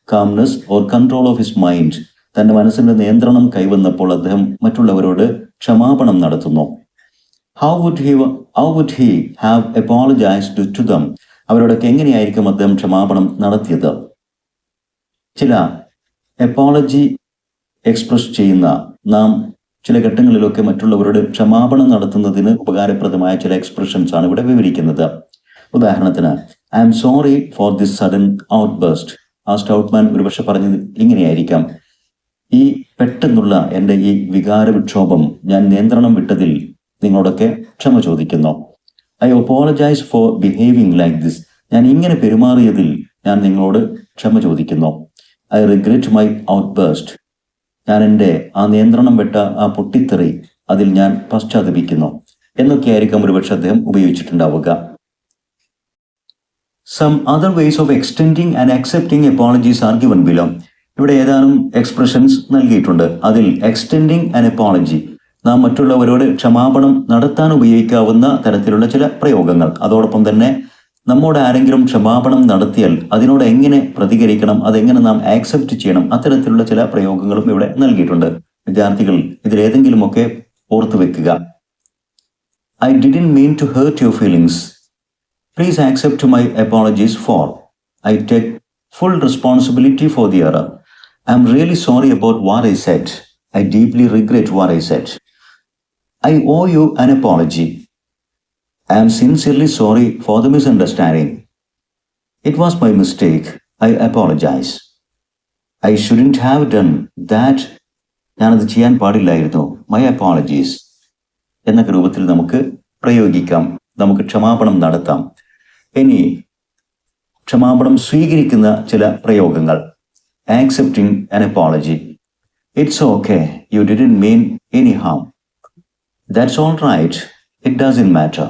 calmness or control of his mind, തൻ്റെ മനസ്സിന്റെ നിയന്ത്രണം കൈവന്നപ്പോൾ അദ്ദേഹം മറ്റുള്ളവരോട് ക്ഷമാപണം നടത്തുന്നു. How would he have apologized to them? അവരോടൊക്കെ എങ്ങനെയായിരിക്കും അദ്ദേഹം ക്ഷമാപണം നടത്തിയത്? ചില എപ്പോളജി എക്സ്പ്രസ് ചെയ്യുന്ന നാം ചില ഘട്ടങ്ങളിലൊക്കെ മറ്റുള്ളവരോട് ക്ഷമാപണം നടത്തുന്നതിന് ഉപകാരപ്രദമായ ചില എക്സ്പ്രഷൻസ് ആണ് ഇവിടെ വിവരിക്കുന്നത്. ഉദാഹരണത്തിന്, I am sorry for this sudden outburst. ആ സ്റ്റൗട്ട്മാൻ ഒരുപക്ഷെ പറഞ്ഞത് ഇങ്ങനെയായിരിക്കാം: ഈ പെട്ടെന്നുള്ള എൻ്റെ ഈ വികാര വിക്ഷോഭം, ഞാൻ നിയന്ത്രണം വിട്ടതിൽ നിങ്ങളോടൊക്കെ ക്ഷമ ചോദിക്കുന്നു. I apologise four behaving like this. ഞാൻ ഇങ്ങനെ പെരുമാറിയതിൽ ഞാൻ നിങ്ങളോട് ക്ഷമ ചോദിക്കുന്നു. I regret my outburst. ഞാൻ എൻ്റെ ആ നിയന്ത്രണം വിട്ട ആ പൊട്ടിത്തെറി, അതിൽ ഞാൻ പശ്ചാത്തപിക്കുന്നു എന്നൊക്കെയായിരിക്കും ഒരുപക്ഷെ അദ്ദേഹം ഉപയോഗിച്ചിട്ടുണ്ടാവുക. Some other ways of extending and accepting apologies are given below. ഇവിടെ ഏതാനും എക്സ്പ്രഷൻസ് നൽകിയിട്ടുണ്ട്. അതിൽ എക്സ്റ്റെൻഡിങ് ആൻ അപ്പോളജി, നാം മറ്റുള്ളവരോട് ക്ഷമാപണം നടത്താൻ ഉപയോഗിക്കാവുന്ന തരത്തിലുള്ള ചില പ്രയോഗങ്ങൾ. അതോടൊപ്പം തന്നെ നമ്മോട് ആരെങ്കിലും ക്ഷമാപണം നടത്തിയാൽ അതിനോട് എങ്ങനെ പ്രതികരിക്കണം, അതെങ്ങനെ നാം ആക്സെപ്റ്റ് ചെയ്യണം, അത്തരത്തിലുള്ള ചില പ്രയോഗങ്ങളും ഇവിടെ നൽകിയിട്ടുണ്ട്. വിദ്യാർത്ഥികൾ ഇതിലേതെങ്കിലുമൊക്കെ ഓർത്തു വെക്കുക. I didn't mean to hurt your feelings. Please accept my apologies for. I take full responsibility for the error. I am really sorry about what I said. I deeply regret what I said. I owe you an apology. I am sincerely sorry for the misunderstanding. It was my mistake. I apologize. I shouldn't have done that. ഞാനത് ചെയ്യാൻ പാടില്ലായിരുന്നു. My apologies. എന്നൊക്കെ രൂപത്തിൽ നമുക്ക് പ്രയോഗിക്കാം, നമുക്ക് ക്ഷമാപണം നടത്താം. ഇനി ക്ഷമാപണം സ്വീകരിക്കുന്ന ചില പ്രയോഗങ്ങൾ. Accepting an apology. It's okay, you didn't mean any harm. That's all right, it doesn't matter.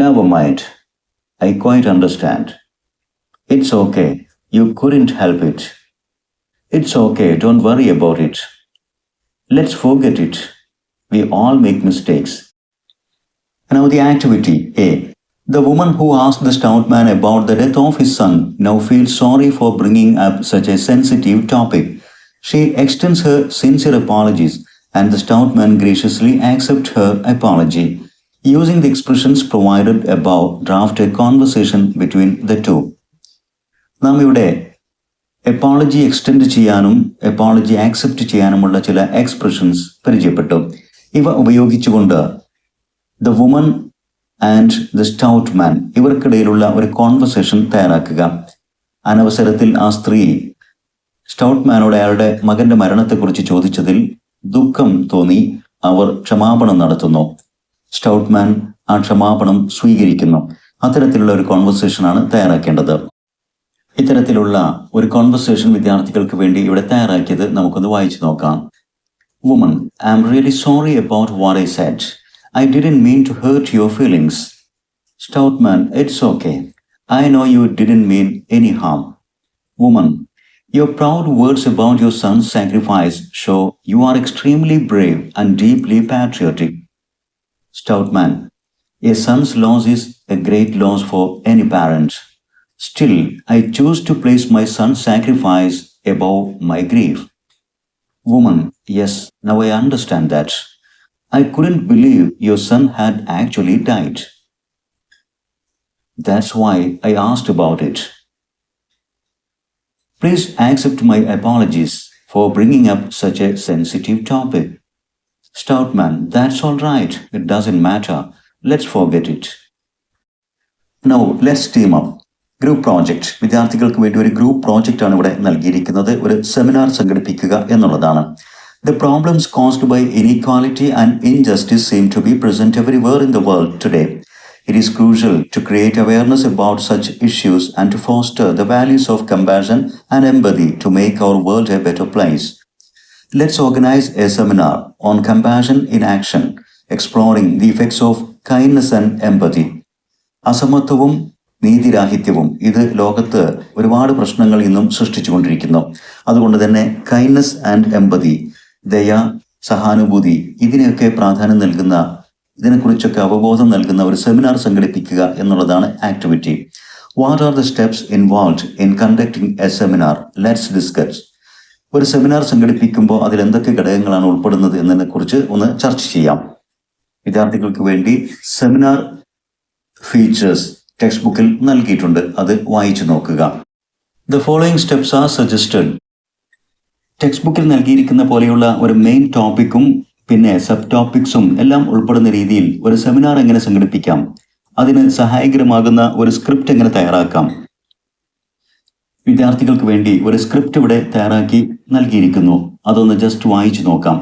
Never mind, I quite understand. It's okay, you couldn't help it. It's okay, don't worry about it. Let's forget it. We all make mistakes. Now the activity A. The woman who asked the stout man about the death of his son now feels sorry for bringing up such a sensitive topic. She extends her sincere apologies and the stout man graciously accepts her apology. Using the expressions provided above, draft a conversation between the two. നാം ഇവിടെ എപ്പോളജി extend ചെയ്യാനും എപ്പോളജി accept ചെയ്യാനുമുള്ള ചില expressions പരിചയപ്പെട്ടു. ഇവ ഉപയോഗിച്ചുകൊണ്ട് the woman and the stout man ഇവർക്കിടയിലുള്ള ഒരു കോൺവെർസേഷൻ തയ്യാറാക്കുക. അനവസരത്തിൽ ആ സ്ത്രീ സ്റ്റൗട്ട് മാനോട് അയാളുടെ മകന്റെ മരണത്തെക്കുറിച്ച് ചോദിച്ചതിൽ ദുഃഖം തോന്നി അവർ ക്ഷമാപണം നടത്തുന്നു. സ്റ്റൗട്ട് മാൻ ആ ക്ഷമാപണം സ്വീകരിക്കുന്നു. അത്തരത്തിലുള്ള ഒരു കോൺവെർസേഷനാണ് തയ്യാറാക്കേണ്ടത്. ഇത്തരത്തിലുള്ള ഒരു കോൺവെർസേഷൻ വിദ്യാർത്ഥികൾക്ക് വേണ്ടി ഇവിടെ തയ്യാറാക്കിയത് നമുക്കൊന്ന് വായിച്ചു നോക്കാം. Woman, I am really sorry about what I said. I didn't mean to hurt your feelings. Stout man, it's okay. I know you didn't mean any harm. Woman, your proud words about your son's sacrifice show you are extremely brave and deeply patriotic. Stout man, a son's loss is a great loss for any parent. Still, I choose to place my son's sacrifice above my grief. Woman, yes, now I understand that. I couldn't believe your son had actually died. That's why I asked about it. Please accept my apologies for bringing up such a sensitive topic. Stout man, that's all right. It doesn't matter. Let's forget it. Now, let's team up. Group project. വിദ്യാർത്ഥികൾക്ക് വേണ്ടി ഒരു group project ആണ് ഇവിടെ നൽകിയിരിക്കുന്നത്. ഒരു seminar സംഘടിപ്പിക്കുക എന്നുള്ളതാണ്. The problems caused by inequality and injustice seem to be present everywhere in the world today. It is crucial to create awareness about such issues and to foster the values of compassion and empathy to make our world a better place. Let's organize a seminar on compassion in action, exploring the effects of kindness and empathy. അസമത്വവും നീതിരാഹിത്യവും ഇത് ലോകത്ത് ഒരുപാട് പ്രശ്നങ്ങൾ ഇന്നും സൃഷ്ടിച്ചുകൊണ്ടിരിക്കുന്നു. അതുകൊണ്ട് തന്നെ kindness and എമ്പതി, ദയ, സഹാനുഭൂതി, ഇതിനെയൊക്കെ പ്രാധാന്യം നൽകുന്ന, ഇതിനെക്കുറിച്ചൊക്കെ അവബോധം നൽകുന്ന ഒരു സെമിനാർ സംഘടിപ്പിക്കുക എന്നുള്ളതാണ് activity. What are the steps involve in conducting A seminar? Let's discuss. ഒരു സെമിനാർ സംഘടിപ്പിക്കുമ്പോൾ അതിൽ എന്തൊക്കെ ഘടകങ്ങളാണ് ഉൾപ്പെടുന്നത് എന്നതിനെക്കുറിച്ച് ഒന്ന് ചർച്ച ചെയ്യാം. വിദ്യാർത്ഥികൾക്ക് വേണ്ടി സെമിനാർ ഫീച്ചേഴ്സ് ടെക്സ്റ്റ് ബുക്കിൽ നൽകിയിട്ടുണ്ട്. അത് വായിച്ചു നോക്കുക. The following steps are suggested. ടെക്സ്റ്റ് ബുക്കിൽ നൽകിയിരിക്കുന്ന പോലെയുള്ള ഒരു മെയിൻ ടോപ്പിക്കും പിന്നെ സബ് ടോപ്പിക്സും എല്ലാം ഉൾപ്പെടുന്ന രീതിയിൽ ഒരു സെമിനാർ എങ്ങനെ സംഘടിപ്പിക്കാം, അതിന് സഹായകരമാകുന്ന ഒരു സ്ക്രിപ്റ്റ് എങ്ങനെ തയ്യാറാക്കാം. വിദ്യാർത്ഥികൾക്ക് വേണ്ടി ഒരു സ്ക്രിപ്റ്റ് ഇവിടെ തയ്യാറാക്കി നൽകിയിരിക്കുന്നു. അതൊന്ന് ജസ്റ്റ് വായിച്ചു നോക്കാം.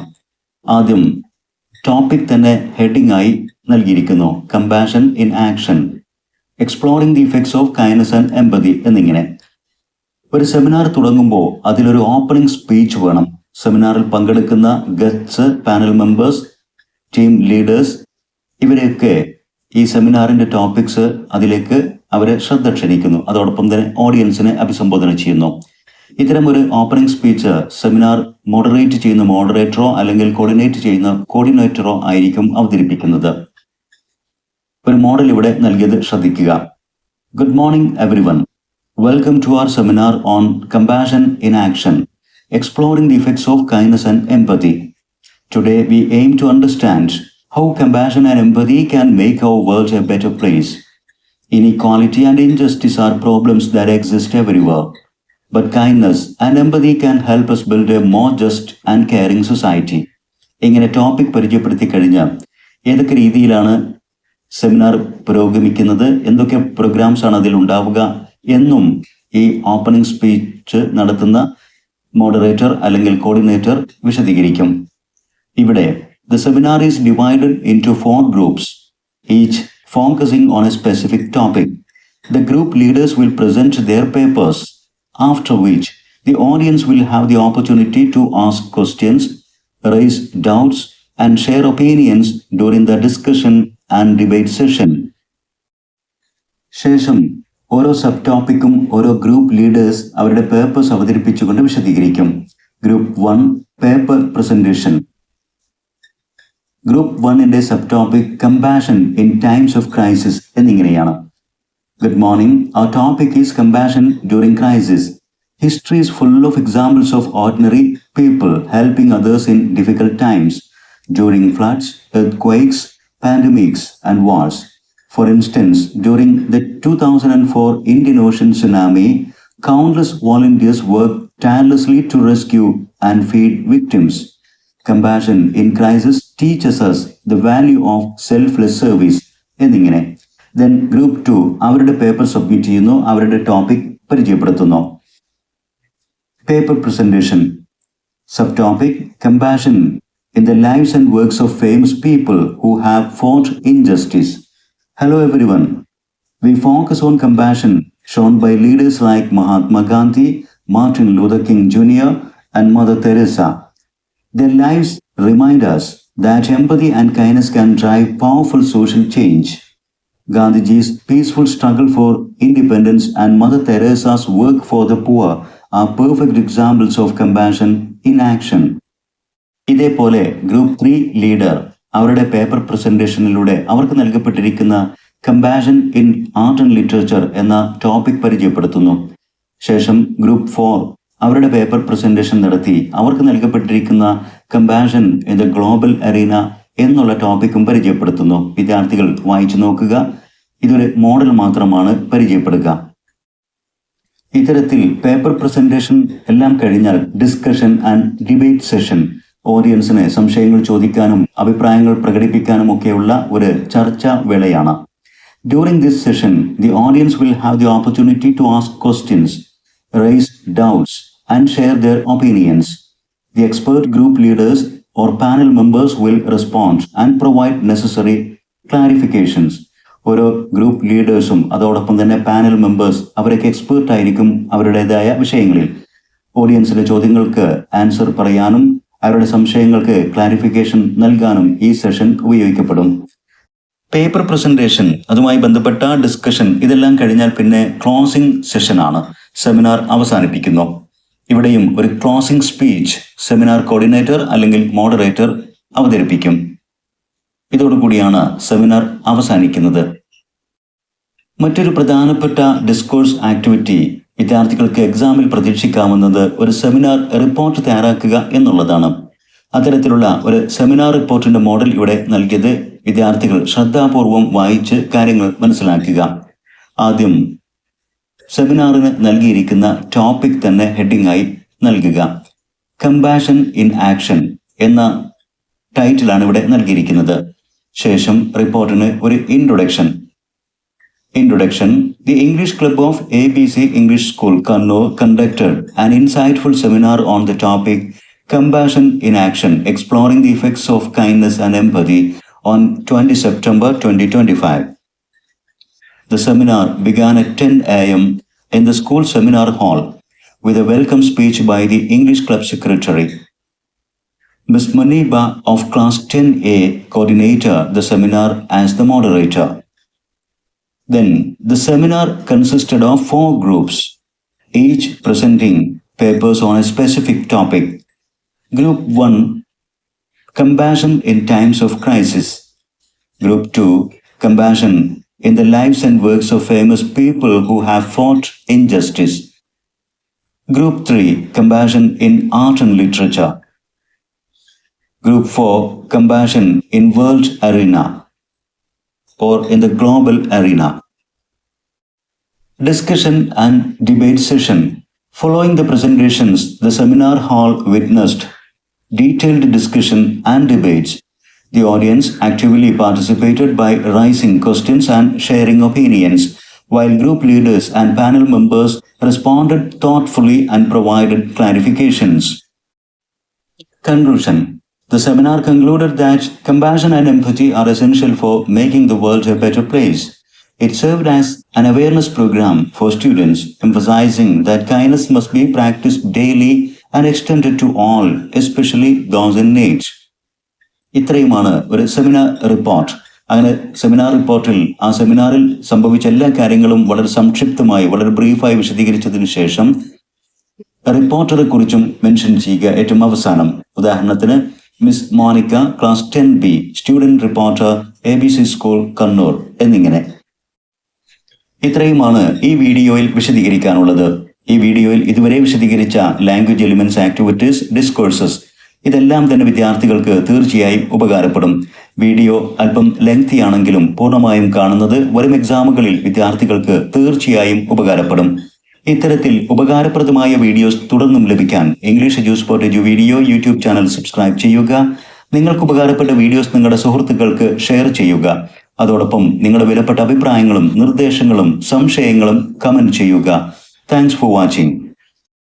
ആദ്യം ടോപ്പിക് തന്നെ ഹെഡിങ് ആയി നൽകിയിരിക്കുന്നു. Compassion in action, exploring the effects of kindness and empathy എന്നിങ്ങനെ. ഒരു സെമിനാർ തുടങ്ങുമ്പോൾ അതിലൊരു ഓപ്പണിംഗ് സ്പീച്ച് വേണം. സെമിനാറിൽ പങ്കെടുക്കുന്ന guests, panel members, team leaders ഇവരെയൊക്കെ ഈ സെമിനാറിന്റെ ടോപ്പിക്സ് അതിലേക്ക് അവരെ ശ്രദ്ധ ക്ഷണിക്കുന്നു. അതോടൊപ്പം തന്നെ ഓഡിയൻസിനെ അഭിസംബോധന ചെയ്യുന്നു. ഇത്തരം ഒരു ഓപ്പണിംഗ് സ്പീച്ച് സെമിനാർ മോഡറേറ്റ് ചെയ്യുന്ന മോഡറേറ്ററോ അല്ലെങ്കിൽ കോർഡിനേറ്റ് ചെയ്യുന്ന കോർഡിനേറ്ററോ ആയിരിക്കും അവതരിപ്പിക്കുന്നത്. ഒരു മോഡൽ ഇവിടെ നൽകിയത് ശ്രദ്ധിക്കുക. Good morning everyone. Welcome to our seminar on compassion in action, exploring the effects of kindness and empathy. Today we aim to understand how compassion and empathy can make our world a better place. Inequality and injustice are problems that exist everywhere, but kindness and empathy can help us build a more just and caring society. ഇങ്ങനെ topic പരിചയപ്പെടുത്തി കഴിഞ്ഞാൽ ഏതൊക്കെ രീതിയിലാണ് seminar പുരോഗമിക്കുന്നത്, എന്തൊക്കെ programmes ആണ് അതിൽ ഉണ്ടാവുക എന്നും ഈ ഓപ്പണിംഗ് സ്പീച്ച് നടത്തുന്ന മോഡറേറ്റർ അല്ലെങ്കിൽ കോർഡിനേറ്റർ വിശദീകരിക്കും. ഇവിടെ the seminar is divided into 4 groups, each focusing on a specific topic. The group leaders will present their papers, after which the audience will have the opportunity to ask questions, raise doubts, and share opinions during the discussion and debate session. ശേഷം ഓരോ sub ടോപ്പിക്കും ഓരോ group leaders അവരുടെ papers അവതരിപ്പിച്ചുകൊണ്ട് വിശദീകരിക്കും. Group 1 paper presentation. Group 1ന്റെ sub topic compassion in times of crisis എന്നിങ്ങനെയാണ്. Good morning. Our topic is compassion during crisis. History is full of examples of ordinary people helping others in difficult times during floods, earthquakes, pandemics, and wars. For instance, during the 2004 Indian Ocean tsunami, countless volunteers worked tirelessly to rescue and feed victims. Compassion in crisis teaches us the value of selfless service. എന്നിങ്ങനെ. Then group 2 അവരുടെ paper submit ചെയ്യുന്നു, അവരുടെ topic പരിചയപ്പെടുത്തുന്നു. Paper presentation. Sub topic compassion in the lives and works of famous people who have fought injustice. Hello everyone. We focus on compassion shown by leaders like Mahatma Gandhi, Martin Luther King Jr., and Mother Teresa. Their lives remind us that empathy and kindness can drive powerful social change. Gandhiji's peaceful struggle for independence and Mother Teresa's work for the poor are perfect examples of compassion in action. ഇതേപോലെ group 3 leader അവരുടെ paper പ്രസന്റേഷനിലൂടെ അവർക്ക് നൽകപ്പെട്ടിരിക്കുന്ന compassion in art and literature എന്ന topic പരിചയപ്പെടുത്തുന്നു. ശേഷം group 4 അവരുടെ paper presentation നടത്തി അവർക്ക് നൽകപ്പെട്ടിരിക്കുന്ന compassion in the global arena എന്നുള്ള ടോപ്പിക്കും പരിചയപ്പെടുത്തുന്നു. വിദ്യാർത്ഥികൾ വായിച്ചു നോക്കുക. ഇതൊരു മോഡൽ മാത്രമാണ്, പരിചയപ്പെടുക. ഇത്തരത്തിൽ പേപ്പർ പ്രസന്റേഷൻ എല്ലാം കഴിഞ്ഞാൽ ഡിസ്കഷൻ ആൻഡ് ഡിബേറ്റ് സെഷൻ, ഓഡിയൻസിന് സംശയങ്ങൾ ചോദിക്കാനും അഭിപ്രായങ്ങൾ പ്രകടിപ്പിക്കാനും ഒക്കെയുള്ള ഒരു ചർച്ചാ വേളയാണ്. During this session the audience will have the opportunity to ask questions, raise doubts and share their opinions. The expert group leaders or panel members will respond and provide necessary clarifications. ഓരോ group ലീഡേഴ്സും അതോടൊപ്പം തന്നെ panel members അവരൊക്കെ expert ആയിരിക്കും അവരുടേതായ വിഷയങ്ങളിൽ. ഓഡിയൻസിന്റെ ചോദ്യങ്ങൾക്ക് answer പറയാനും അവരുടെ സംശയങ്ങൾക്ക് ക്ലാരിഫിക്കേഷൻ നൽകാനും ഈ സെഷൻ ഉപയോഗിക്കപ്പെടും. പേപ്പർ പ്രസന്റേഷൻ, അതുമായി ബന്ധപ്പെട്ട ഡിസ്കഷൻ, ഇതെല്ലാം കഴിഞ്ഞാൽ പിന്നെ ക്ലോസിംഗ് സെഷനാണ്. സെമിനാർ അവസാനിപ്പിക്കുന്നു. ഇവിടെയും ഒരു ക്ലോസിംഗ് സ്പീച്ച് സെമിനാർ കോർഡിനേറ്റർ അല്ലെങ്കിൽ മോഡറേറ്റർ അവതരിപ്പിക്കും. ഇതോടുകൂടിയാണ് സെമിനാർ അവസാനിക്കുന്നത്. മറ്റൊരു പ്രധാനപ്പെട്ട ഡിസ്കോഴ്സ് ആക്ടിവിറ്റി വിദ്യാർത്ഥികൾക്ക് എക്സാമിൽ പ്രതീക്ഷിക്കാവുന്നത് ഒരു സെമിനാർ റിപ്പോർട്ട് തയ്യാറാക്കുക എന്നുള്ളതാണ്. അത്തരത്തിലുള്ള ഒരു സെമിനാർ റിപ്പോർട്ടിന്റെ മോഡൽ ഇവിടെ നൽകിയത്. വിദ്യാർത്ഥികൾ ശ്രദ്ധാപൂർവം വായിച്ച് കാര്യങ്ങൾ മനസ്സിലാക്കുക. ആദ്യം സെമിനാറിന് നൽകിയിരിക്കുന്ന ടോപ്പിക് തന്നെ ഹെഡിംഗ് ആയി നൽകുക. കമ്പാഷൻ ഇൻ ആക്ഷൻ എന്ന ടൈറ്റിലാണ് ഇവിടെ നൽകിയിരിക്കുന്നത്. ശേഷം റിപ്പോർട്ടിന് ഒരു introduction. The English Club of ABC English School, Kannur conducted an insightful seminar on the topic Compassion in Action, exploring the effects of kindness and empathy on 20 September 2025. The seminar began at 10 a.m. in the school seminar hall with a welcome speech by the English Club Secretary. Ms. Maniba of Class 10A coordinated the seminar as the moderator. Then the seminar consisted of 4 groups, each presenting papers on a specific topic. Group 1, Compassion in Times of Crisis. Group 2, Compassion in the lives and works of famous people who have fought injustice. Group 3, Compassion in Art and Literature. Group 4, Compassion in World Arena or in the Global Arena. Discussion and debate session. Following the presentations, the seminar hall witnessed detailed discussion and debates. The audience actively participated by raising questions and sharing opinions, while group leaders and panel members responded thoughtfully and provided clarifications. Conclusion. The seminar concluded that compassion and empathy are essential for making the world a better place. It served as an awareness program for students, emphasizing that kindness must be practiced daily and extended to all, especially those in need. ഇത്രയുമാണ് ഒരു seminar report. അങ്ങനെ seminar റിപ്പോർട്ടിൽ ആ സെമിനാറിൽ സംഭവിച്ച എല്ലാ കാര്യങ്ങളും വളരെ സംക്ഷിപ്തമായി വളരെ ബ്രീഫായി വിശദീകരിച്ചതിന് ശേഷം റിപ്പോർട്ടറെ കുറിച്ചും മെൻഷൻ ചെയ്യുക ഏറ്റവും അവസാനം. ഉദാഹരണത്തിന് miss Monica, class 10B, student reporter, ABC school, Kannur എന്നിങ്ങനെ. ഇത്രയുമാണ് ഈ വീഡിയോയിൽ വിശദീകരിക്കാനുള്ളത്. ഈ വീഡിയോയിൽ ഇതുവരെ വിശദീകരിച്ച ലാംഗ്വേജ് എലിമെന്റ്സ്, ആക്ടിവിറ്റീസ്, ഡിസ്കോഴ്സസ് ഇതെല്ലാം തന്നെ വിദ്യാർത്ഥികൾക്ക് തീർച്ചയായും ഉപകാരപ്പെടും. വീഡിയോ അല്പം ലെങ്തി ആണെങ്കിലും പൂർണ്ണമായും കാണുന്നത് വരും എക്സാമുകളിൽ വിദ്യാർത്ഥികൾക്ക് തീർച്ചയായും ഉപകാരപ്പെടും. ഇത്തരത്തിൽ ഉപകാരപ്രദമായ വീഡിയോസ് തുടർന്നും ലഭിക്കാൻ English Eduport edu video YouTube channel subscribe ചെയ്യുക. നിങ്ങൾക്ക് ഉപകാരപ്പെട്ട വീഡിയോസ് നിങ്ങളുടെ സുഹൃത്തുക്കൾക്ക് ഷെയർ ചെയ്യുക. അതോടൊപ്പം നിങ്ങളുടെ വിലപ്പെട്ട അഭിപ്രായങ്ങളും നിർദ്ദേശങ്ങളും സംശയങ്ങളും കമന്റ് ചെയ്യുക. Thanks for watching.